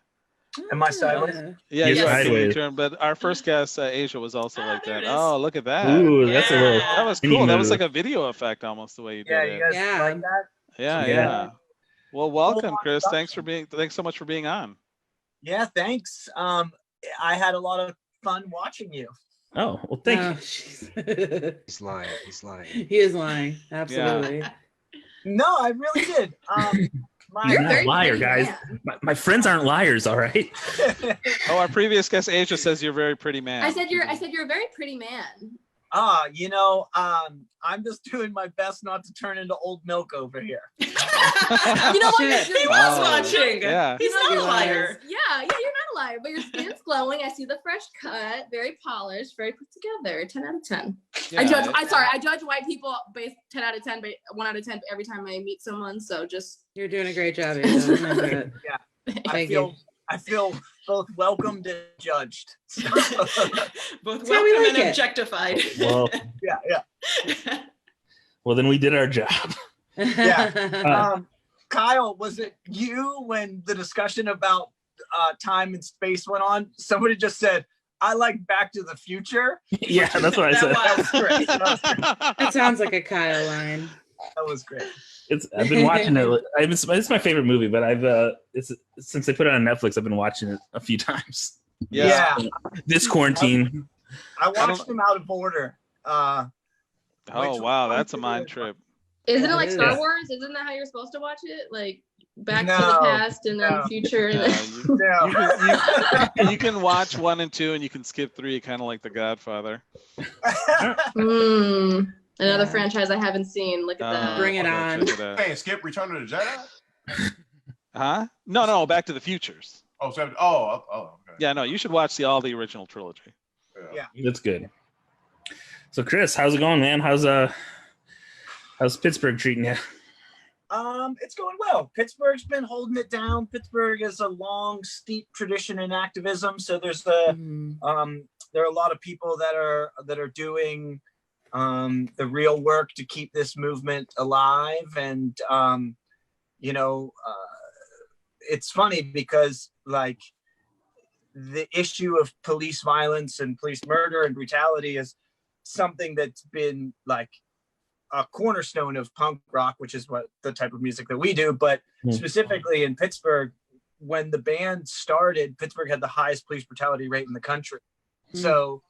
Am I sideways? Yeah, You're you are sideways. turn, but our first guest, Asia, was also like there that. it is. Oh, look at that. Ooh, that's a little. That was mini cool. That was move. like a video effect almost the way you did Yeah, it. you guys Yeah. like that? Yeah, Yeah. yeah. Well, welcome, on Chris. Thanks production. so much for being on. Yeah, thanks. I had a lot of fun watching you. Oh, well, thank you. you. He's lying. He's lying. He is lying. Absolutely. No, I really did. He's You're not very a liar, pretty guys. man. My friends aren't liars, all right? Oh, our previous guest, Asia, says you're a very pretty man. I said you're a very pretty man. I'm just doing my best not to turn into old milk over here. You know what? Shit. He You're- was Oh, watching. yeah. He's not He a was. liar. Yeah, you're not a liar, but your skin's glowing. I see the fresh cut, very polished, very put together. 10 out of 10. Yeah, I judge white people based 10 out of 10, but 1 out of 10 every time I meet someone. So just You're doing a great job. Asia. Remember it. I Thank you. feel both welcomed and judged. Both That's how we welcome like and it. objectified. Well, yeah. well, then we did our job. Yeah. Kyle, was it you when the discussion about time and space went on? Somebody just said, I like Back to the Future. Yeah, that's what I said. That was great. That sounds like a Kyle line. That was great. I've been watching it. It's my favorite movie, but it's since they put it on Netflix, I've been watching it a few times. Yeah. This quarantine. I watched them out of order. Oh, wow. That's a mind trip. isn't it like Yeah. Star Wars? Isn't that how you're supposed to watch it? Like back to No, the past and then no. future. And Yeah, then... No. you can watch 1 and 2 and you can skip 3, kind of like The Godfather. Another Yeah. franchise I haven't seen. Look at that. Bring it okay, on. check it out. Hey, skip Return of the Jedi? Huh? No, Back to the Futures. Okay. Yeah, no, you should watch all the original trilogy. Yeah. That's good. So, Chris, how's it going, man? How's Pittsburgh treating you? It's going well. Pittsburgh's been holding it down. Pittsburgh is a long, steep tradition in activism. So there are a lot of people that are doing the real work to keep this movement alive. And it's funny because like the issue of police violence and police murder and brutality is something that's been like a cornerstone of punk rock, which is what the type of music that we do. But specifically in Pittsburgh, when the band started, Pittsburgh had the highest police brutality rate in the country. So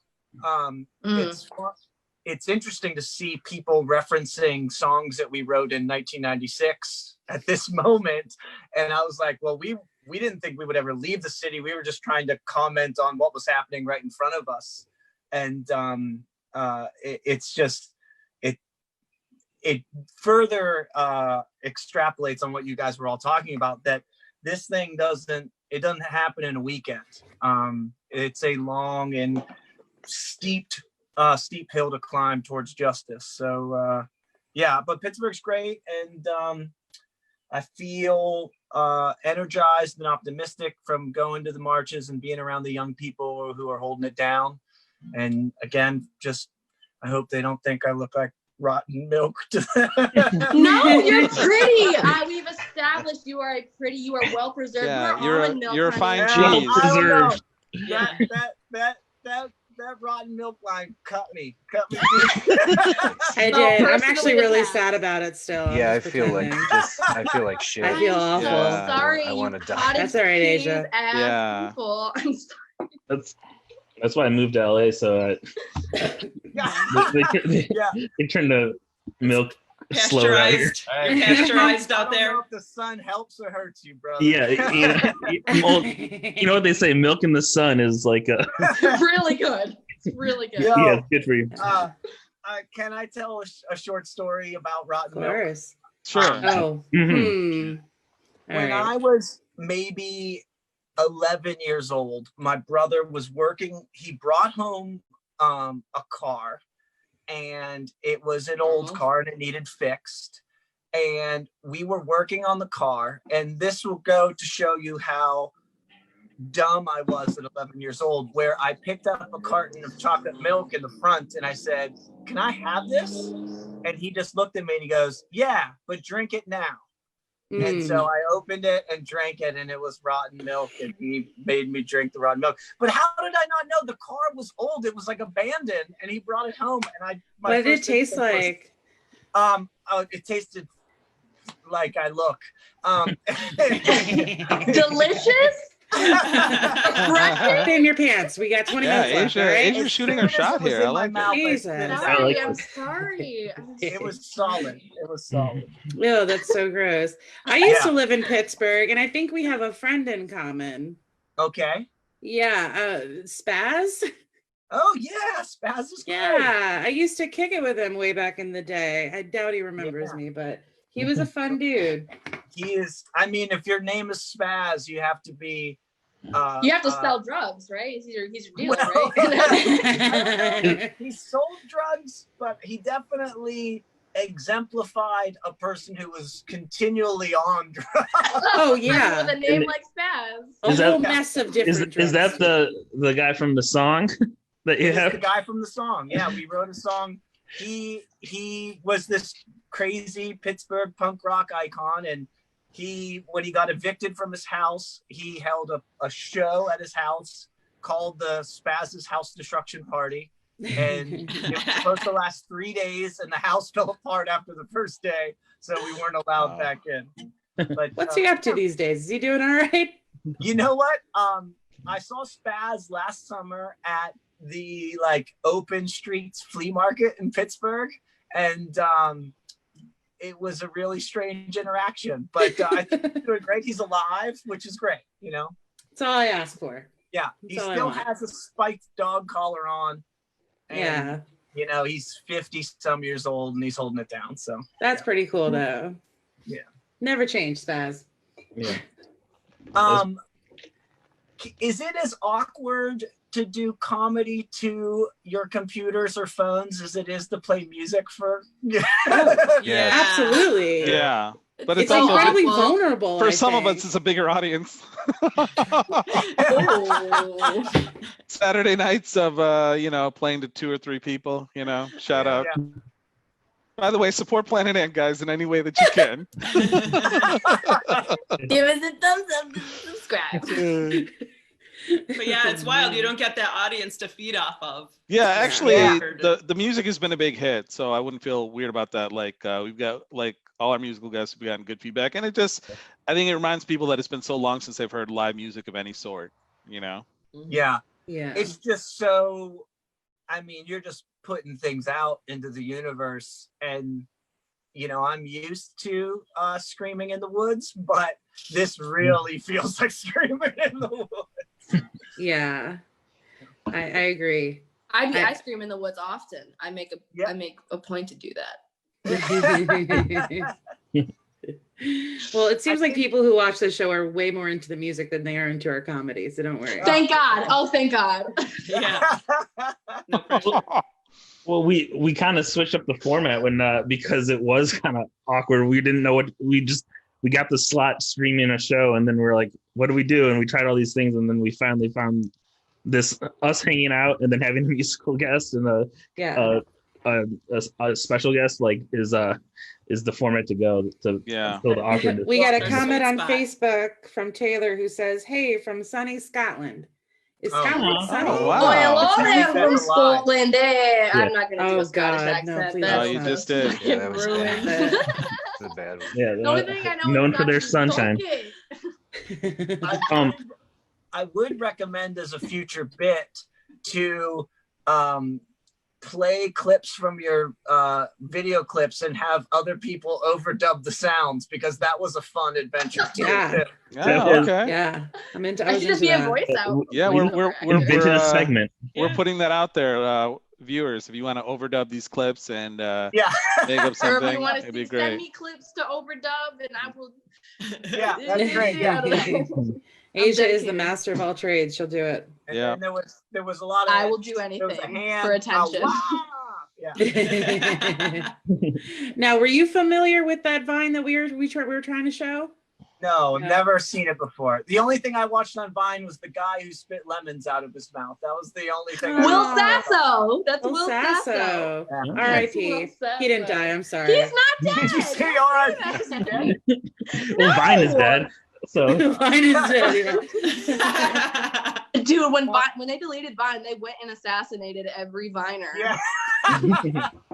it's interesting to see people referencing songs that we wrote in 1996 at this moment. And I was like, well, we didn't think we would ever leave the city. We were just trying to comment on what was happening right in front of us. And it further extrapolates on what you guys were all talking about, that this thing doesn't happen in a weekend. It's a long and steep hill to climb towards justice. So but Pittsburgh's great, and I feel energized and optimistic from going to the marches and being around the young people who are holding it down. And again, just I hope they don't think I look like rotten milk to them. No, you're pretty. We've established you are well preserved. Yeah, You're a fine Yeah, cheese. I don't know. Preserved. That rotten milk line cut me. I did. I'm personally actually really attacked. sad about it still. I'm Yeah, I just feel like pretending. I feel like shit. I feel I'm so awful. Yeah. sorry. I wanna die. cottage That's all right, cheese Asia. ass Yeah. People. I'm sorry. That's why I moved to LA. So they turned the milk slow out here. Pasteurized. You're pasteurized I out don't know there. if the sun helps or hurts you, brother. Yeah, you know what they say? Milk in the sun is like Really good. It's really good. Yeah. yeah, it's good for you. Can I tell a short story about Of rotten milk? course. Sure. Oh. Mhm. All When right. I was maybe 11 years old, my brother was working. He brought home a car, and it was an old car and it needed fixed. And we were working on the car, and this will go to show you how dumb I was at 11 years old, where I picked up a carton of chocolate milk in the front and I said, "Can I have this?" And he just looked at me and he goes, "Yeah, but drink it now." And so I opened it and drank it, and it was rotten milk, and he made me drink the rotten milk. But how did I not know? The car was old; it was like abandoned, and he brought it home. And what did it taste like? It tasted like I look. Delicious. In your pants. We got 20 minutes left. Asia, Right? Asia's shooting her shot here. I like it. Jesus. I'm sorry. It was solid. It was solid. Oh, that's so gross. I used to live in Pittsburgh, and I think we have a friend in common. Okay. Yeah, Spaz. Oh yeah, Spaz is great. Yeah, I used to kick it with him way back in the day. I doubt he remembers me, but he was a fun dude. He is. I mean, if your name is Spaz, you have to be. You have to sell drugs, right? He's your dealer, well, right? He sold drugs, but he definitely exemplified a person who was continually on drugs. Oh yeah, with a name like Spaz. A whole mess of different drugs. Is that the guy from the song that you have? The guy from the song. Yeah, we wrote a song. He was this crazy Pittsburgh punk rock icon, and when he got evicted from his house, he held a show at his house called the Spaz's House Destruction Party. And it was supposed to last 3 days, and the house fell apart after the first day, so we weren't allowed back in. But what's he up to these days? Is he doing all right? You know what? I saw Spaz last summer at the Open Streets Flea Market in Pittsburgh, and it was a really strange interaction, but I think he's doing great. He's alive, which is great, you know? That's all I ask for. Yeah, he still has a spiked dog collar on. And, you know, he's 50-some years old, and he's holding it down, so. That's pretty cool, though. Yeah. Never change, Spaz. Yeah. Is it as awkward to do comedy to your computers or phones as it is to play music for? Yeah, absolutely. Yeah, but it's also incredibly vulnerable. For some of us, it's a bigger audience. Saturday nights of playing to 2 or 3 people. Shout out. Yeah. By the way, support Planet Ant, guys, in any way that you can. Give us a thumbs up and subscribe. But yeah, it's wild. You don't get that audience to feed off of. Yeah, actually, the music has been a big hit, so I wouldn't feel weird about that. We've got all our musical guests have gotten good feedback, and I think it reminds people that it's been so long since they've heard live music of any sort. Yeah. Yeah. It's just so. I mean, you're just putting things out into the universe, and I'm used to screaming in the woods, but this really feels like screaming in the woods. Yeah, I agree. I scream in the woods often. I make a point to do that. Well, it seems like people who watch the show are way more into the music than they are into our comedy, so don't worry. Thank God. Oh, thank God. Yeah. No pressure. Well, we kind of switched up the format when because it was kind of awkward. We didn't know what we got the slot streaming a show, and then we're like, what do we do? And we tried all these things, and then we finally found this us hanging out and then having a musical guest and a special guest is the format to go to fill the awkwardness. We got a comment on Facebook from Taylor who says, "Hey, from sunny Scotland." Is Scotland sunny? Oh, wow. Oh, I love him from Scotland. Yeah. I'm not going to do a Scottish accent. No, you just did. Yeah, that was bad. That's a bad one. Yeah, the only thing I know known is for their sunshine. I would recommend as a future bit to play clips from your video clips and have other people overdub the sounds, because that was a fun adventure too. Okay. Yeah, I should just be a voice out. Yeah, we're invented a segment. We're putting that out there, viewers. If you want to overdub these clips and make up something, or if you want it'd be to great. send me clips to overdub, and I will. Yeah, that's great. Yeah. Asia is the master of all trades. She'll do it. And then there was a lot of. I will do anything for attention. Now, were you familiar with that Vine that we were trying to show? No, I've never seen it before. The only thing I watched on Vine was the guy who spit lemons out of his mouth. That was the only thing. Will Sasso. That's Will Sasso. Yeah. R.I.p. He didn't die. I'm sorry. He's not dead. Did you say R.I.P.? Is he dead? Well, Vine is dead. So Vine is dead. Yeah. Dude, when they deleted Vine, they went and assassinated every Viner. Yeah.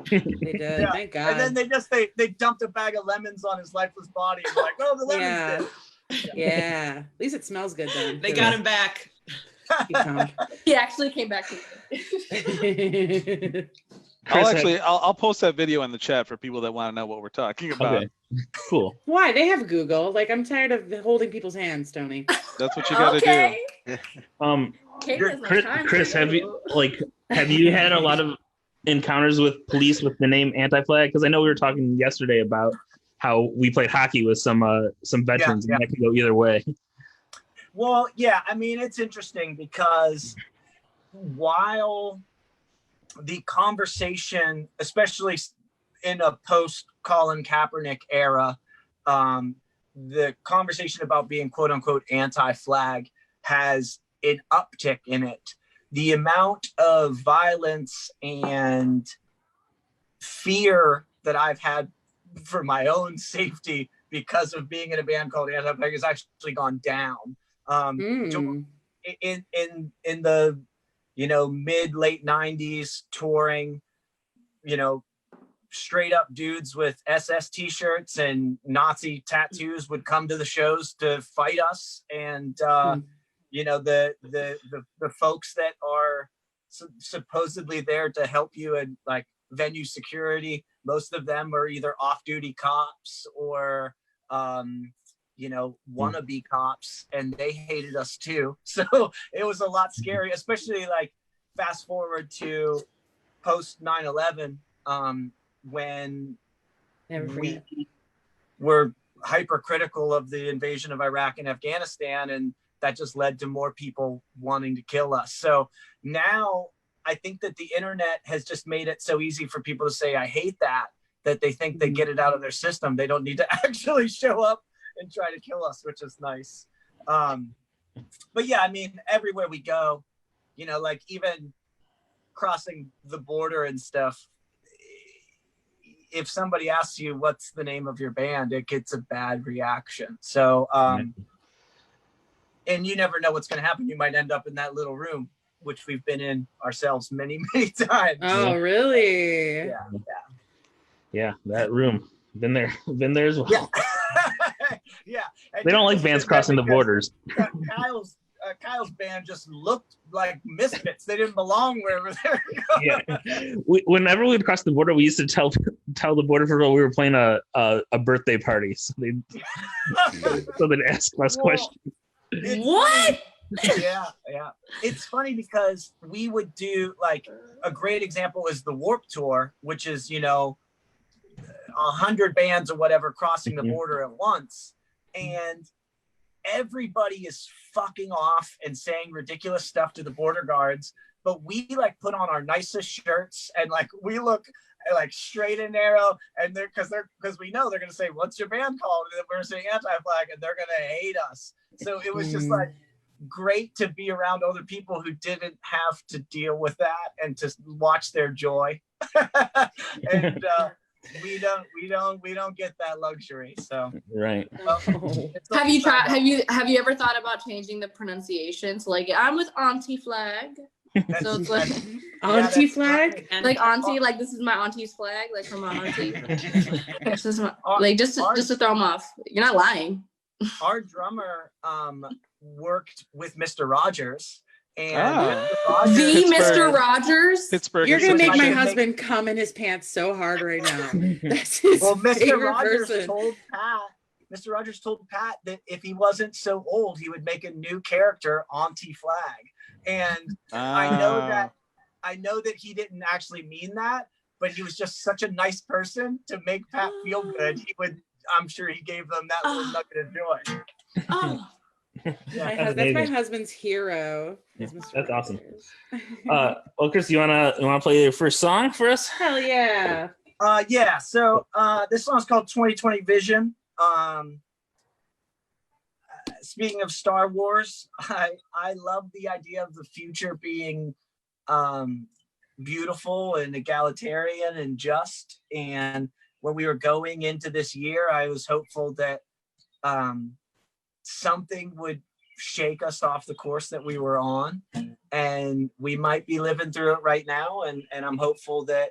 They did. Yeah. Thank God. And then they dumped a bag of lemons on his lifeless body and like, oh, the lemons dead. Yeah. At least it smells good then. They got him back. He actually came back to me. I'll post that video in the chat for people that want to know what we're talking about. Okay. Cool. Why? They have Google. Like, I'm tired of holding people's hands, Tony. That's what you got to do. Chris, have you had a lot of encounters with police with the name Anti-Flag? Because I know we were talking yesterday about how we played hockey with some veterans, and that can go either way. Well, yeah, I mean, it's interesting because while the conversation, especially in a post-Colin Kaepernick era, the conversation about being quote-unquote anti-flag has an uptick in it. The amount of violence and fear that I've had for my own safety because of being in a band called Anti-Flag has actually gone down. In the mid-late 90s, touring, straight up dudes with SS t-shirts and Nazi tattoos would come to the shows to fight us, and the folks that are supposedly there to help you in like venue security, most of them are either off-duty cops or wannabe cops, and they hated us too. So it was a lot scary, especially like fast forward to post 9/11, when we were hypercritical of the invasion of Iraq and Afghanistan, and that just led to more people wanting to kill us. So now I think that the internet has just made it so easy for people to say, I hate that they think they get it out of their system. They don't need to actually show up and try to kill us, which is nice. But yeah, I mean, everywhere we go, like even crossing the border and stuff, if somebody asks you what's the name of your band, it gets a bad reaction. So, and you never know what's going to happen. You might end up in that little room, which we've been in ourselves many, many times. Oh, really? Yeah, that room. Been there as well. Yeah. Yeah. They don't like bands crossing the borders. Kyle's band just looked like misfits. They didn't belong wherever they were going. Yeah. Whenever we'd cross the border, we used to tell the border patrol we were playing a birthday party. So they'd ask us questions. What? Yeah. It's funny because we would do, like, a great example is the Warped Tour, which is 100 bands or whatever crossing the border at once, and everybody is fucking off and saying ridiculous stuff to the border guards, but we like put on our nicest shirts and like we look like straight and narrow, and because we know they're gonna say, what's your band called, and we're saying Anti-Flag, and they're gonna hate us. So it was just like great to be around other people who didn't have to deal with that and to watch their joy. And we don't get that luxury. So right. Have you ever thought about changing the pronunciation? So like, I'm with Anti-Flag. So it's like Anti-Flag? Like auntie, like this is my auntie's flag, like from my auntie. This is my, like just to throw them off. You're not lying. Our drummer worked with Mr. Rogers. And Mr. Rogers. Pittsburgh. You're gonna make my husband come in his pants so hard right now. That's his Mr. Rogers person. Mr. Rogers told Pat that if he wasn't so old, he would make a new character, Anti-Flag. And I know that he didn't actually mean that, but he was just such a nice person to make Pat feel good. I'm sure he gave them that little nugget of joy. Oh. Yeah. That's my husband's hero. That's awesome. Well, Chris, you wanna play your first song for us? Hell yeah. Yeah. So this song's called 2020 Vision. speaking of Star Wars, I love the idea of the future being beautiful and egalitarian and just. And when we were going into this year, I was hopeful that something would shake us off the course that we were on, and we might be living through it right now. And I'm hopeful that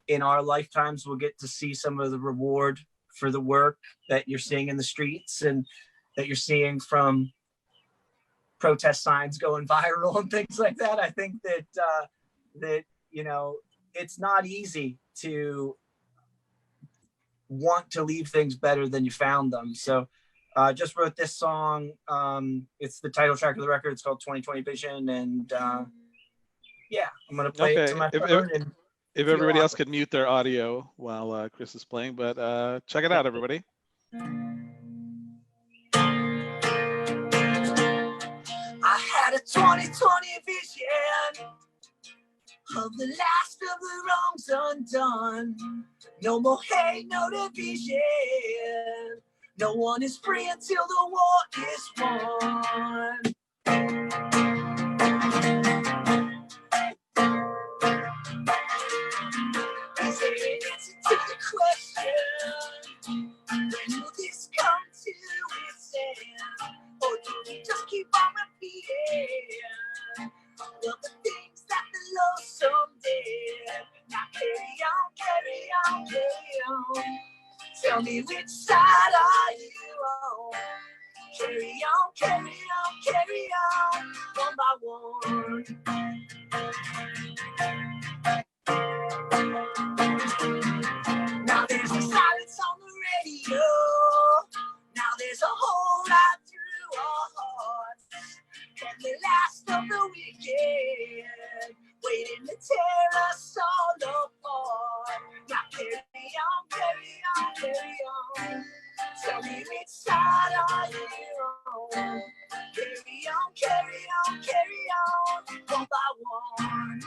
in our lifetimes we'll get to see some of the reward for the work that you're seeing in the streets and that you're seeing from protest signs going viral and things like that. I think that that, you know, it's not easy to want to leave things better than you found them. So just wrote this song. It's the title track of the record. It's called 2020 Vision. And yeah, I'm going to play it to my phone. If everybody else could mute their audio while Chris is playing, but check it out, everybody. I had a 2020 vision of the last of the wrongs undone. No more hate, no division. No one is free until the war is won. Is there an answer to the question? When will this come to its end? Or do we just keep on repeating all of the things that the Lord someday? Now carry on, carry on, carry on. Tell me which side are you on? Carry on, carry on, carry on, one by one. Now there's a silence on the radio. Now there's a hole right through our hearts. And the last of the wicked waiting to tear us all apart. Now carry on, carry on, carry on. Tell me which side are you on? Carry on, carry on, carry on, one by one.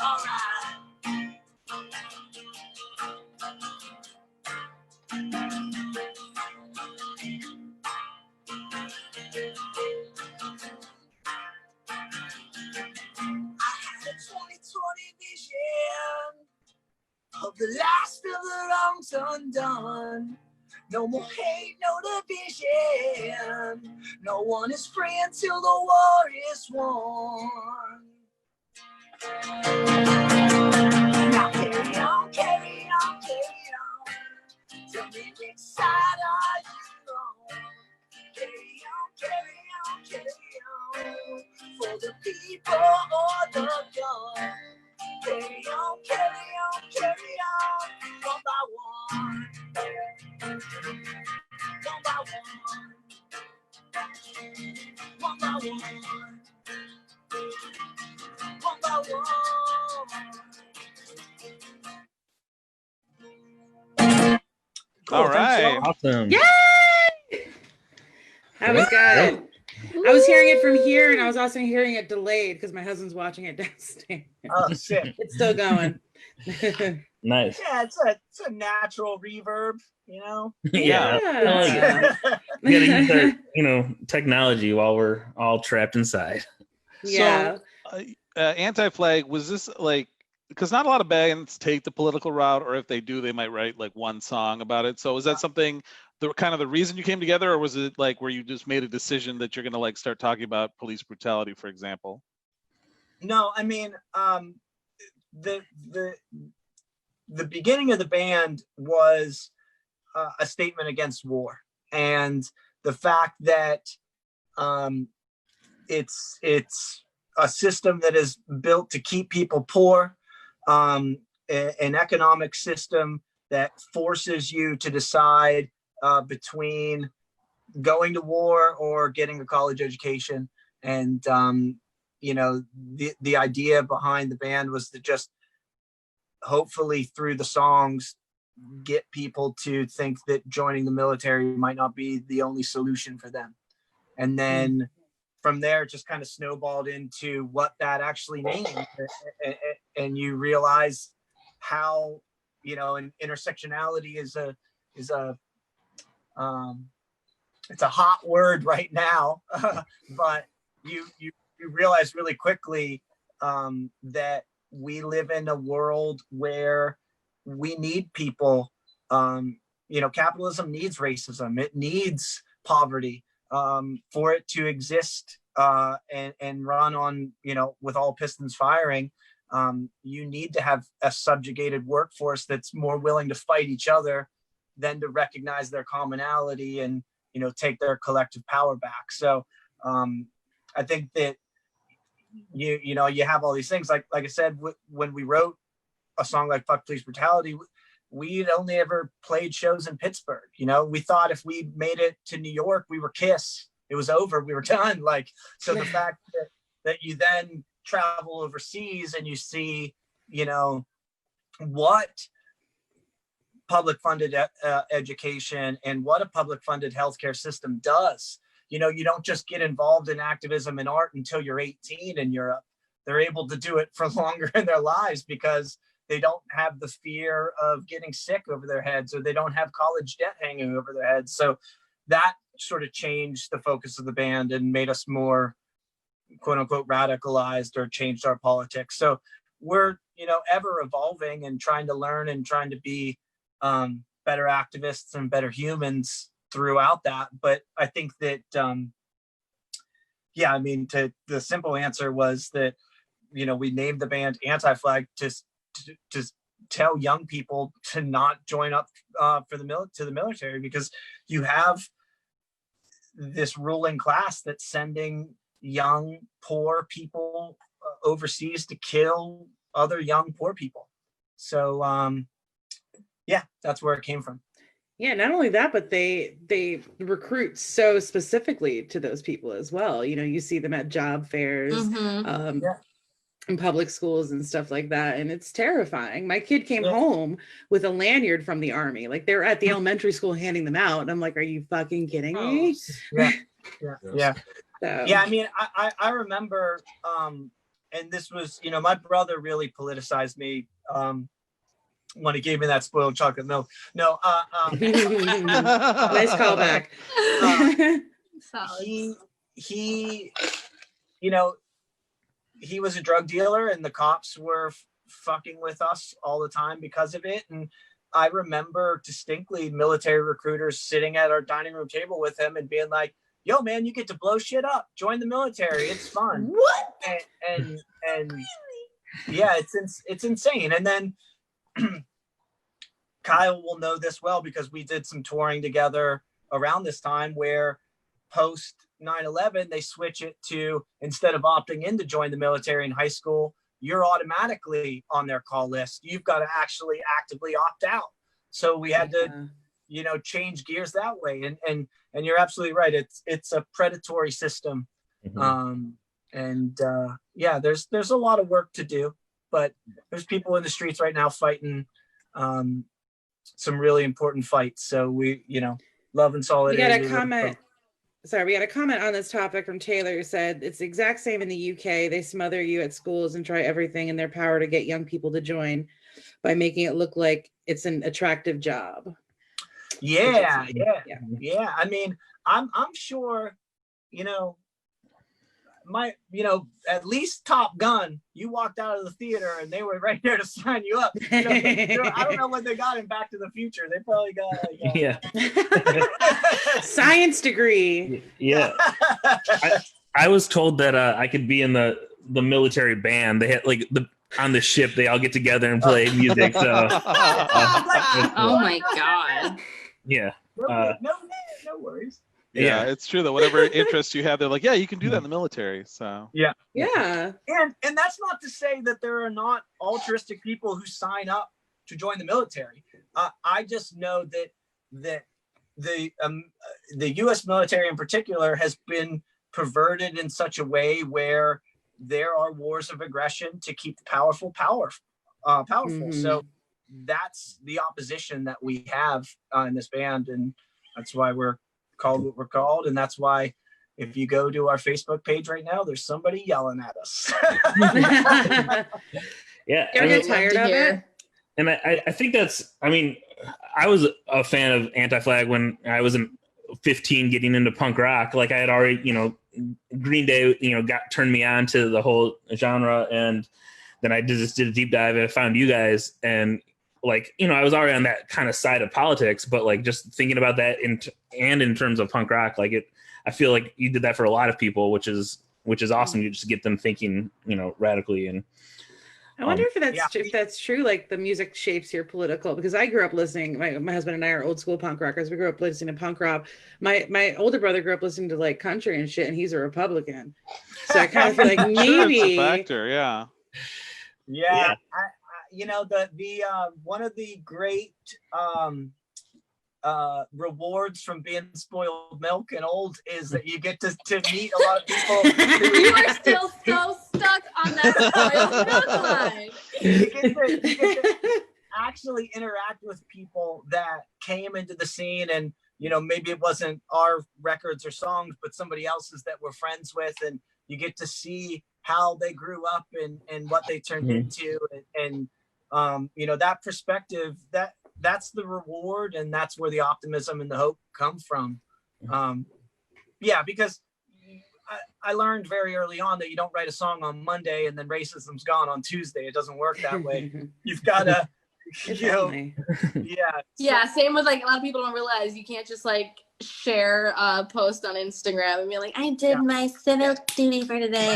All right. Of the last of the wrongs undone. No more hate, no division. No one is free until the war is won. Now carry on, carry on, carry on. Tell me which side are you on? Carry on, carry on, carry on. For the people or the gun. Carry on, carry on, carry on, one by one. One by one. One by one. One by one. Cool, all right. Awesome. Yay! That was good. I was hearing it from here, and I was also hearing it delayed because my husband's watching it downstairs. Oh, sick. It's still going. Nice. Yeah, it's a natural reverb, you know? Yeah. We gotta use our, technology while we're all trapped inside. Yeah. So, Anti-Flag, was this like, because not a lot of bands take the political route, or if they do, they might write like one song about it. So was that something, the kind of the reason you came together, or was it like where you just made a decision that you're going to like start talking about police brutality, for example? No, I mean, the beginning of the band was a statement against war, and the fact that it's a system that is built to keep people poor, an economic system that forces you to decide between going to war or getting a college education. And the idea behind the band was to just hopefully through the songs get people to think that joining the military might not be the only solution for them. And then from there, it just kind of snowballed into what that actually means. And you realize how and intersectionality is a it's a hot word right now, but you realize really quickly that we live in a world where we need people. Capitalism needs racism. It needs poverty for it to exist and run on, with all pistons firing. You need to have a subjugated workforce that's more willing to fight each other than to recognize their commonality and, take their collective power back. So I think that, you have all these things, like I said, when we wrote a song like Fuck Police Brutality, we'd only ever played shows in Pittsburgh. We thought if we made it to New York, we were Kiss. It was over. We were done. So the fact that you then travel overseas and you see, what public funded education and what a public funded healthcare system does. You don't just get involved in activism and art until you're 18 in Europe. They're able to do it for longer in their lives because they don't have the fear of getting sick over their heads, or they don't have college debt hanging over their heads. So that sort of changed the focus of the band and made us more, quote unquote, radicalized, or changed our politics. So we're, ever evolving and trying to learn and trying to be better activists and better humans throughout that. But I think that, the simple answer was that, we named the band Anti-Flag to tell young people to not join up to the military, because you have this ruling class that's sending young poor people overseas to kill other young poor people. So that's where it came from. Yeah, not only that, but they recruit so specifically to those people as well. You see them at job fairs, in public schools and stuff like that, and it's terrifying. My kid came home with a lanyard from the Army. Like, they're at the elementary school handing them out, and I'm like, are you fucking kidding me? Yeah. So. Yeah, I mean, I remember, and this was, my brother really politicized me when he gave me that spoiled chocolate milk. No, nice callback. He was a drug dealer, and the cops were fucking with us all the time because of it. And I remember distinctly military recruiters sitting at our dining room table with him and being like, yo, man, you get to blow shit up. Join the military. It's fun. What? And yeah, it's insane. And then Kyle will know this well, because we did some touring together around this time where post 9/11, they switch it to, instead of opting in to join the military in high school, you're automatically on their call list. You've got to actually actively opt out. So we had to, change gears that way. And you're absolutely right. It's a predatory system. There's a lot of work to do, but there's people in the streets right now fighting some really important fights. So we, love and solidarity. We got a comment. We got a comment on this topic from Taylor, who said it's the exact same in the UK. They smother you at schools and try everything in their power to get young people to join by making it look like it's an attractive job. Yeah. I mean, I'm sure, at least Top Gun, you walked out of the theater and they were right there to sign you up. I don't know what they got in Back to the Future. They probably got science degree. Yeah. I was told that I could be in the military band. They had on the ship, they all get together and play music. So oh my God. Yeah. No worries. Yeah, it's true that whatever interests you have, they're like, yeah, you can do that in the military. So yeah. And that's not to say that there are not altruistic people who sign up to join the military. I just know that the U.S. military in particular has been perverted in such a way where there are wars of aggression to keep the powerful powerful. So that's the opposition that we have in this band, and that's why we're called what we're called. And that's why if you go to our Facebook page right now, there's somebody yelling at us. Yeah. You ever get tired of it? And I think that's, I mean, I was a fan of Anti-Flag when I was 15 getting into punk rock. Like I had already, Green Day, turned me on to the whole genre. And then I just did a deep dive and I found you guys. And like, I was already on that kind of side of politics, but like just thinking about that in terms of punk rock, like I feel like you did that for a lot of people, which is awesome. You just get them thinking, radically. And I wonder if that's true. Like the music shapes your political, because I grew up listening. My husband and I are old school punk rockers. We grew up listening to punk rock. My older brother grew up listening to like country and shit, and he's a Republican. So I kind of feel like maybe it's a factor. Yeah. Yeah. The one of the great rewards from being spoiled milk and old is that you get to meet a lot of people. You are still so stuck on that spoiled milk line. You get to actually interact with people that came into the scene, and maybe it wasn't our records or songs, but somebody else's that we're friends with, and you get to see how they grew up and what they turned into, and that perspective, that's the reward, and that's where the optimism and the hope come from. Because I learned very early on that you don't write a song on Monday and then racism's gone on Tuesday. It doesn't work that way. You've got to, Yeah, same with like a lot of people don't realize you can't just like share a post on Instagram and be like, I did my civic duty for today.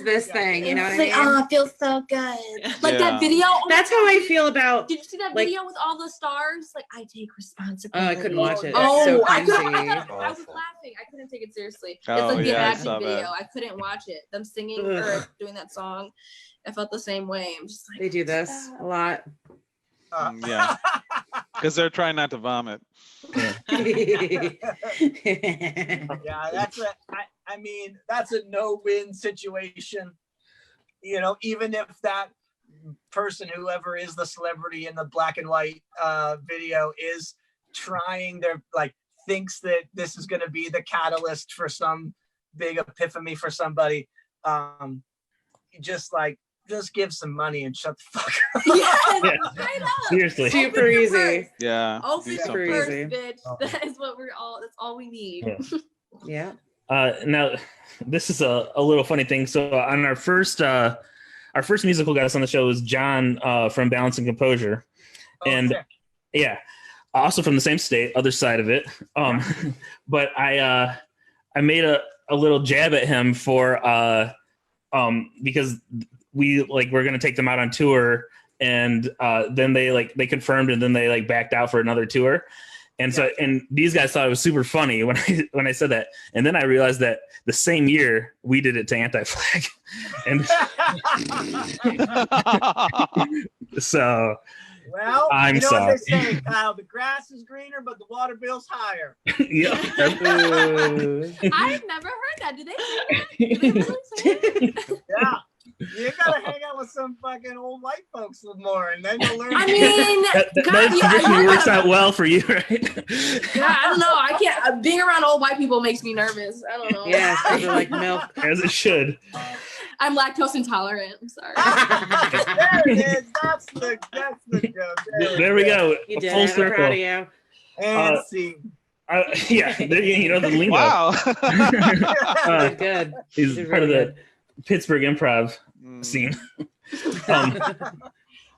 This thing, you know what I mean? Oh, it feels so good. Like that video. That's how I feel about. Did you see that video with all the stars? Like, I take responsibility. Oh, I couldn't watch it. Oh, I was laughing. I couldn't take it seriously. It's like the Imagine video. I couldn't watch it. Them singing or doing that song. I felt the same way. I'm just like, they do this a lot. Yeah, because they're trying not to vomit. That's a no-win situation. Even if that person, whoever is the celebrity in the black and white video, is trying their thinks that this is going to be the catalyst for some big epiphany for somebody, just give some money and shut the fuck up. Seriously. Super easy. Yeah. Open super easy. Bitch. That is what that's all we need. Yeah. Now this is a little funny thing. So on our first musical guest on the show was John from Balance and Composure. And also from the same state, other side of it. But I made a little jab at him for because we're going to take them out on tour, and then they confirmed, and then they backed out for another tour. And so, and these guys thought it was super funny when I said that. And then I realized that the same year we did it to Anti-Flag. And so I'm sorry. What they say, Kyle, the grass is greener, but the water bill's higher. Yeah. I've never heard that. Do they say that? Do they really say that? Yeah. You gotta hang out with some fucking old white folks more, and then you'll learn. I mean, that works out well for you, right? Yeah, I don't know. I can't. Being around old white people makes me nervous. I don't know. Yeah, they like milk, as it should. I'm lactose intolerant. I'm sorry. There it is. That's the joke. There we go. You did Full it. circle. I'm proud of you. And see. The lingo. Wow. Good. He's part of the Pittsburgh improv scene.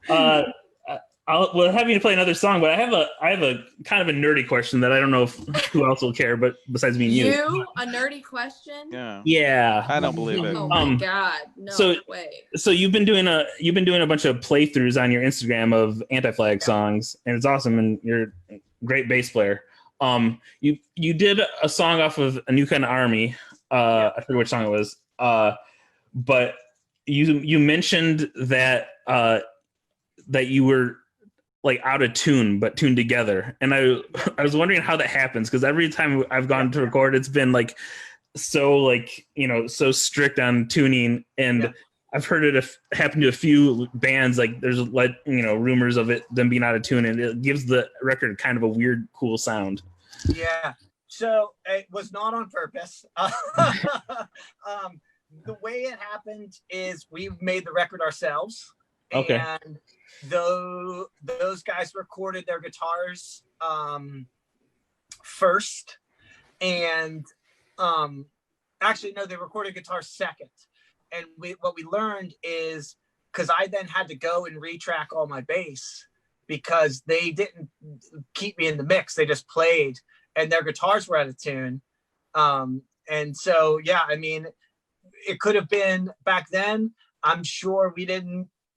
We'll have you play another song, but I have a kind of a nerdy question that I don't know who else will care, but besides me and you. You a nerdy question? Yeah. I don't believe it. Oh my god, no way. So you've been doing a bunch of playthroughs on your Instagram of Anti-Flag songs, and it's awesome, and you're a great bass player. You did a song off of A New Kind of Army. I forget which song it was. But you mentioned that that you were out of tune but tuned together, and I was wondering how that happens, because every time I've gone to record, it's been so strict on tuning, and I've heard it happen to a few bands. There's rumors of them being out of tune, and it gives the record kind of a weird, cool sound. Yeah. So it was not on purpose. The way it happened is we made the record ourselves, Okay. And those guys recorded their guitars first, and actually no, they recorded guitars second. And what we learned is, because I then had to go and retrack all my bass because they didn't keep me in the mix, they just played, and their guitars were out of tune. And so yeah, I mean, it could have been back then. I'm sure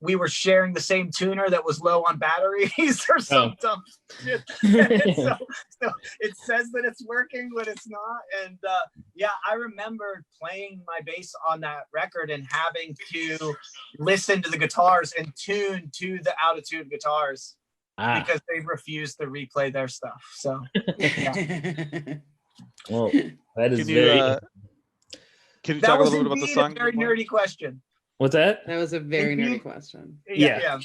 we were sharing the same tuner that was low on batteries or some dumb shit. so it says that it's working, but it's not. And yeah, I remember playing my bass on that record and having to listen to the guitars and tune to the out of tune guitars because they refused to replay their stuff. So yeah. Well, that is Can you talk a little bit about the song? A very nerdy question. What's that? That was a very nerdy question. Yeah.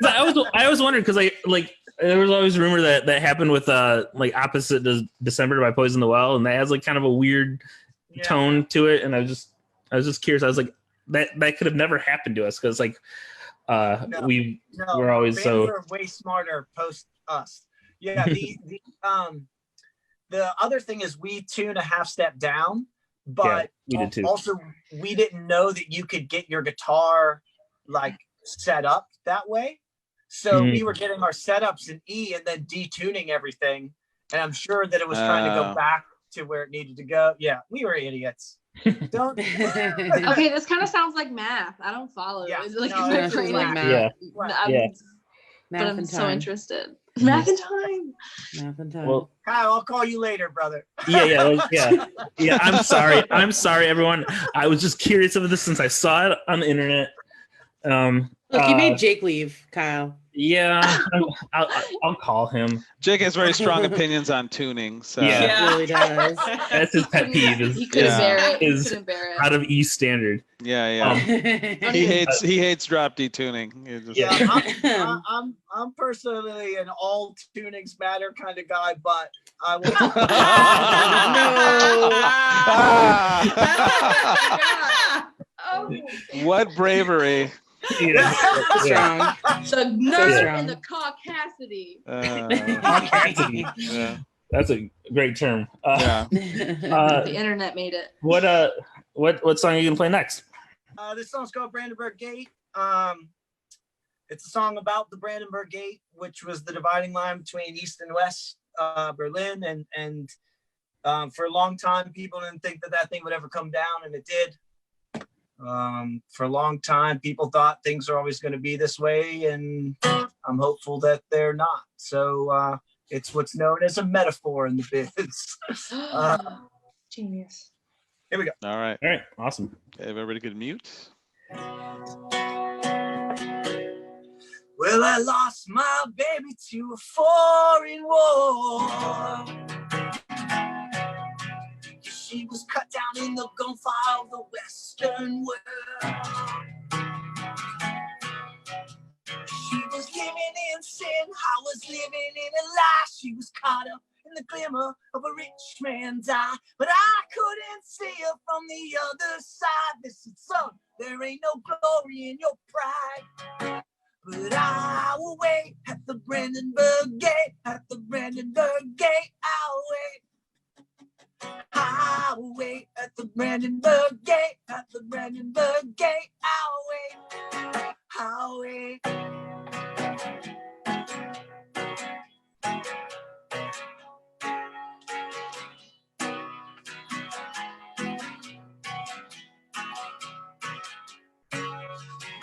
I was wondering because there was always rumor that happened with like Opposite December by Poison the Well, and that has like kind of a weird tone to it. And I was just curious. I was like, that could have never happened to us because like we're always so we're way smarter post us. Yeah. The other thing is we tune a half step down. But we did too. Also, we didn't know that you could get your guitar like set up that way. So we were getting our setups in E and then detuning everything. And I'm sure that it was trying to go back to where it needed to go. Yeah, we were idiots. Don't. Okay, this kind of sounds like math. I don't follow. Yeah, Is it like, no, my it's brain like like math. but I'm so interested. Math and time. Math and time. Well, Kyle, I'll call you later, brother. Yeah. I'm sorry, everyone. I was just curious of this since I saw it on the internet. Look, you made Jake leave, Kyle. Yeah, I'll call him. Jake has very strong opinions on tuning, so He really does. That's his pet peeve. He couldn't bear it. Is He couldn't bear it. out of E standard. Yeah. He hates drop D tuning. I'm personally an all tunings matter kind of guy, but I will. Oh. What bravery! Strong. The nerve and the caucasity. Caucasity. Yeah. That's a great term. The internet made it. What song are you gonna play next? This song's called Brandenburg Gate. It's a song about the Brandenburg Gate, which was the dividing line between East and West Berlin, and for a long time, people didn't think that thing would ever come down, and it did. For a long time, people thought things are always going to be this way, and I'm hopeful that they're not. So it's what's known as a metaphor in the biz. Genius. Here we go. All right, awesome. Okay, everybody could mute. Well, I lost my baby to a foreign war. She was cut down in the gunfire of the Western world. She was living in sin, I was living in a lie. She was caught up in the glimmer of a rich man's eye, but I couldn't see her from the other side. This is son, there ain't no glory in your pride. But I will wait at the Brandenburg Gate, at the Brandenburg Gate, I'll wait. I will wait at the Brandenburg Gate, at the Brandenburg Gate, I'll wait.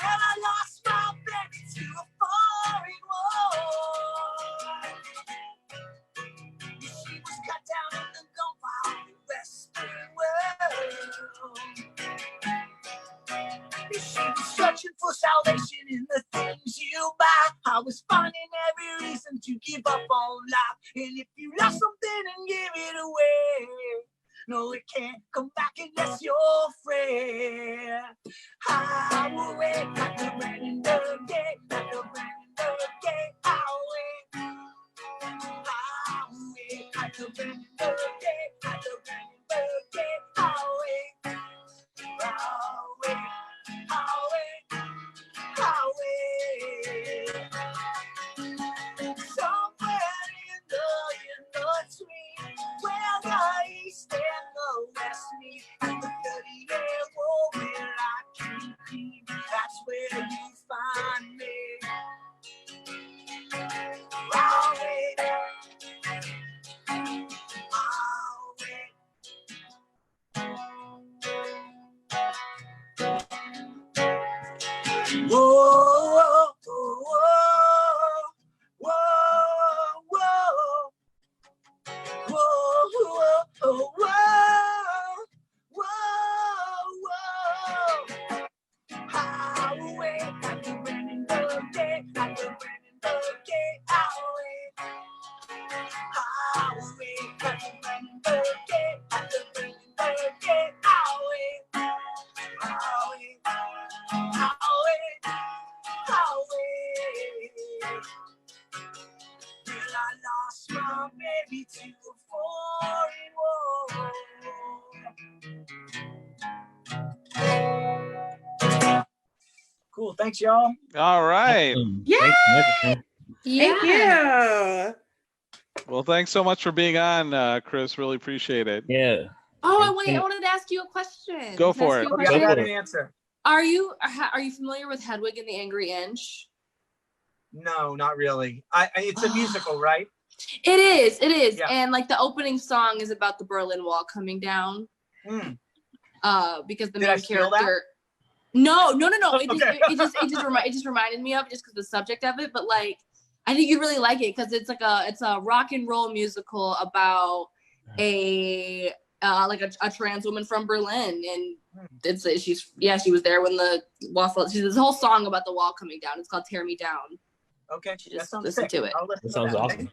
Well, I lost my baby to a foreign war. She was cut down in the gunfire of the Western world. She was searching for salvation in the things you buy. I was finding every reason to give up on life. And if you love something and give it away, no, it can't come back unless you're afraid. I will wait at the Brandenburg Gate, at the Brandenburg Gate, I'll wait. I'll wait at the Brandenburg Gate, at the Brandenburg Gate, I'll wait. I'll wait, I'll wait, I'll wait. Whoa, whoa, whoa, whoa, whoa, whoa, whoa, whoa. Highway, got the running boogie, got the running boogie, highway. Highway, got the running boogie, got the running boogie, highway. Highway, highway, highway. Till I lost my baby to a foreign war. Cool. Thanks, y'all. All right. Yeah. Thanks, Thank you. Well, thanks so much for being on, Chris. Really appreciate it. Yeah. Oh, I wanted to ask you a question. Go Can I for ask it. you a Okay, I question? got an answer. Are you familiar with Hedwig and the Angry Inch? No, not really. It's a musical, right? It is. Yeah. And like the opening song is about the Berlin Wall coming down. Because the main character. No. Okay. It just reminded me of it just because the subject of it. But like, I think you'd really like it because it's a rock and roll musical about a trans woman from Berlin, and she was there when the wall fell. She's this whole song about the wall coming down. It's called "Tear Me Down." Okay, Just that sounds listen sick. to it. That sounds awesome.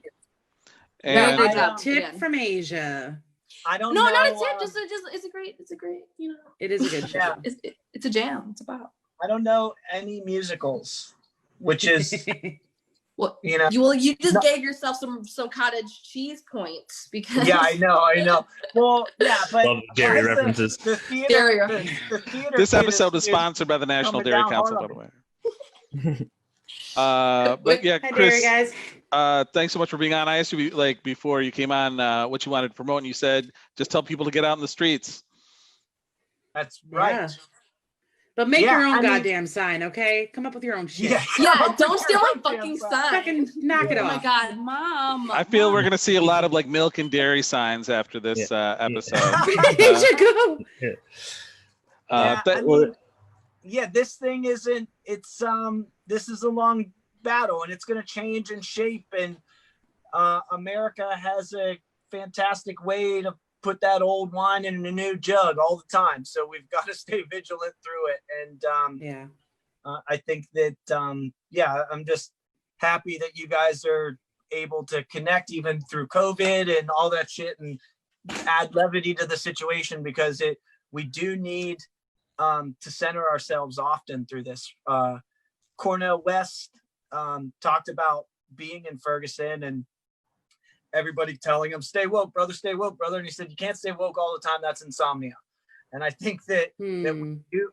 And Good job. Tip Again. from Asia. I don't No, know. not a tip. Just it's a great. You know, It is a good show. Yeah. it's a jam. It's about. I don't know any musicals, which is Well, you know. you just gave yourself some cottage cheese points because. Yeah, I know. Well, yeah, but Love Jerry references. The theater. Dairy The theater. this kid episode is is sponsored by the National coming Dairy down Council, by hard the on way. But yeah, Hi, Chris, Dairy guys. thanks so much for being on. I asked you like before you came on what you wanted to promote, and you said just tell people to get out in the streets. That's right. Yeah. But make Yeah, your own I mean- goddamn sign, okay? Come up with your own shit. Yeah, don't steal my fucking sign. Fucking knock it Oh off. my god, Mom. I feel Mom. we're gonna see a lot of like milk and dairy signs after this episode. You should go. This thing isn't. It's This is a long battle, and it's gonna change and shape. And America has a fantastic way to put that old wine in a new jug all the time. So we've got to stay vigilant through it. And I think that I'm just happy that you guys are able to connect even through COVID and all that shit, and add levity to the situation, because we do need to center ourselves often through this. Cornel West talked about being in Ferguson and everybody telling him, stay woke, brother, and he said, you can't stay woke all the time, that's insomnia. And I think that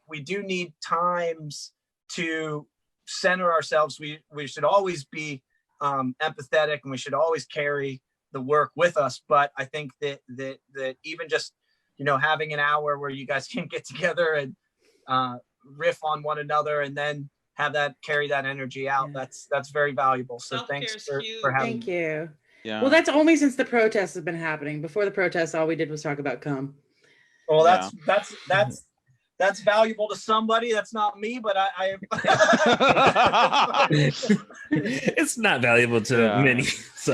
we do need times to center ourselves. We should always be empathetic, and we should always carry the work with us. But I think that even just having an hour where you guys can get together and riff on one another, and then have that carry that energy out, that's very valuable. So thanks for having Thank you. Yeah. Well, that's only since the protests have been happening. Before the protests, all we did was talk about cum. Well, that's valuable to somebody. That's not me, but I It's not valuable to many. So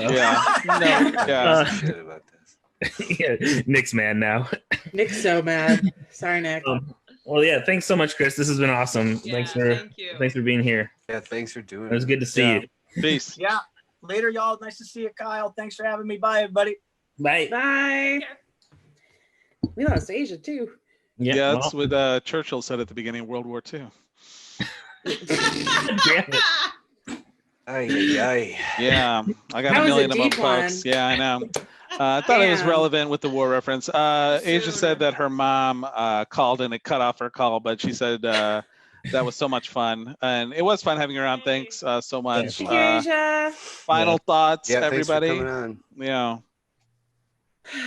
Nick's mad now. Nick's so mad. Sorry, Nick. Well, yeah, thanks so much, Chris. This has been awesome. Yeah, thanks for being here. Yeah, thanks for doing it. It was good to see you. Peace. Yeah. Later, y'all. Nice to see you, Kyle. Thanks for having me. Bye, everybody. Bye. Bye. We lost Asia too. Yeah, that's what Churchill said at the beginning of World War II. Damn it. Aye. Yeah, I got That a was a million of them, deep one. folks. Yeah, I know. I thought it was Damn. relevant with the war reference. Asia said that her mom called and it cut off her call, but she said that was so much fun. And it was fun having her on. Thanks so much. Thank you, Asia. Final thoughts, Yeah, everybody? thanks for coming on. Yeah.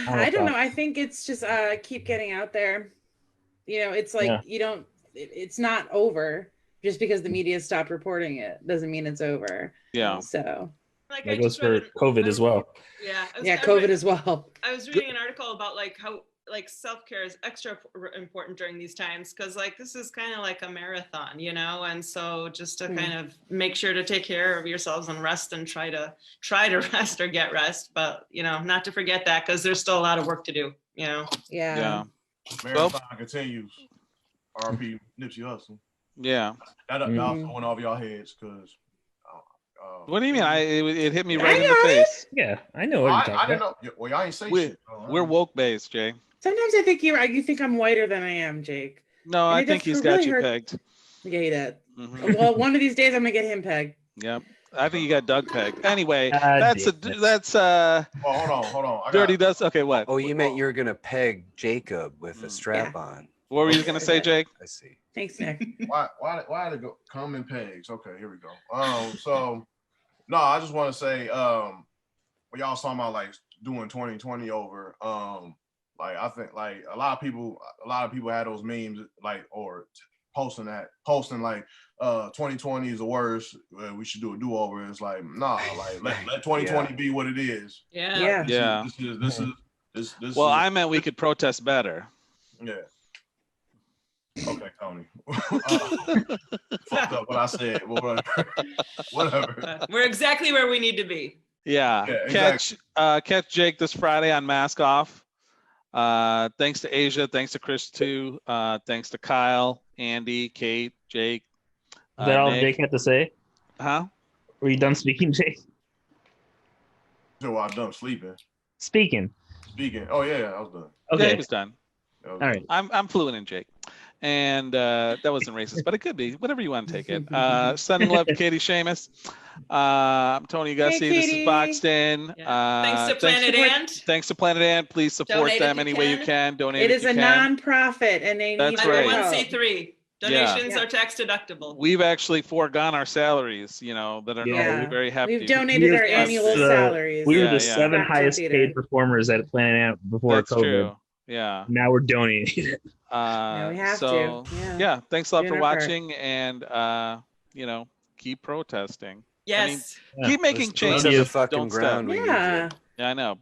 I don't know. I think it's just keep getting out there. It's like it's not over just because the media stopped reporting it. Doesn't mean it's over. Yeah. So Like, That goes for COVID as well. Yeah. COVID as well. I was reading an article about like how like self-care is extra important during these times, because like this is kind of like a marathon, you know, and so just to kind of make sure to take care of yourselves and rest, and try to rest or get rest, but you know, not to forget that, because there's still a lot of work to do, you know. Yeah. Marathon continues. RP Nipsey Hussle. Yeah. That went off y'all heads, because. What do you mean? It hit me right in the face. Yeah, I know what you're talking I didn't about. know. Well, y'all ain't say shit. We're woke based, Jay. Sometimes I think you think I'm whiter than I am, Jake. No, And I think he's got you pegged. Yeah, he did. Well, one of these days I'm gonna get him pegged. Yep. I think you got Doug pegged. Anyway, Well, hold on. Dirty does. Okay, what? Oh, you meant you were gonna peg Jacob with a strap on. What were you gonna say, Jake? I see. Thanks, Nick. Why to go common pegs? Okay, here we go. So no, I just want to say, when y'all talking about like doing 2020 over, like I think like a lot of people had those memes like or posting like 2020 is the worst. We should do a do-over. It's like nah, like let 2020 be what it is. Yeah. This is. Well, I meant we could protest better. Yeah. Okay, Tony. Fucked up what I said. Whatever. We're exactly where we need to be. Yeah. Exactly. Catch Jake this Friday on Mask Off. Thanks to Asia. Thanks to Chris too. Thanks to Kyle, Andy, Kate, Jake. Is that all Nick. Jake had to say? Huh? Were you done speaking, Jake? So I'm done sleeping. Speaking. Oh yeah, I was done. Okay. Jake was done. All right. I'm fluent in Jake. And that wasn't racist, but it could be. Whatever you want to take it. Sending love to Katie Seamus. I'm Tony Gussie. This is Boxed In. Thanks to Planet Ant. Thanks to Planet Ant. Please support Donate them if any you way you can. can. Donate It if is you a can. non-profit, and they need That's your right. help. 1C3. Donations are tax deductible. We've actually foregone our salaries, you know, that are normally very hefty. We've donated our annual salaries. We were the 7 highest paid performers at Planet Amp before That's COVID. true. Yeah. Now we're donating. Now we have to. Yeah. Thanks a lot Doing for our part. watching, and you know, keep protesting. Yes. I mean, keep making Let's changes. go to the fucking Don't ground. stop. We need you. Yeah. Yeah, I know.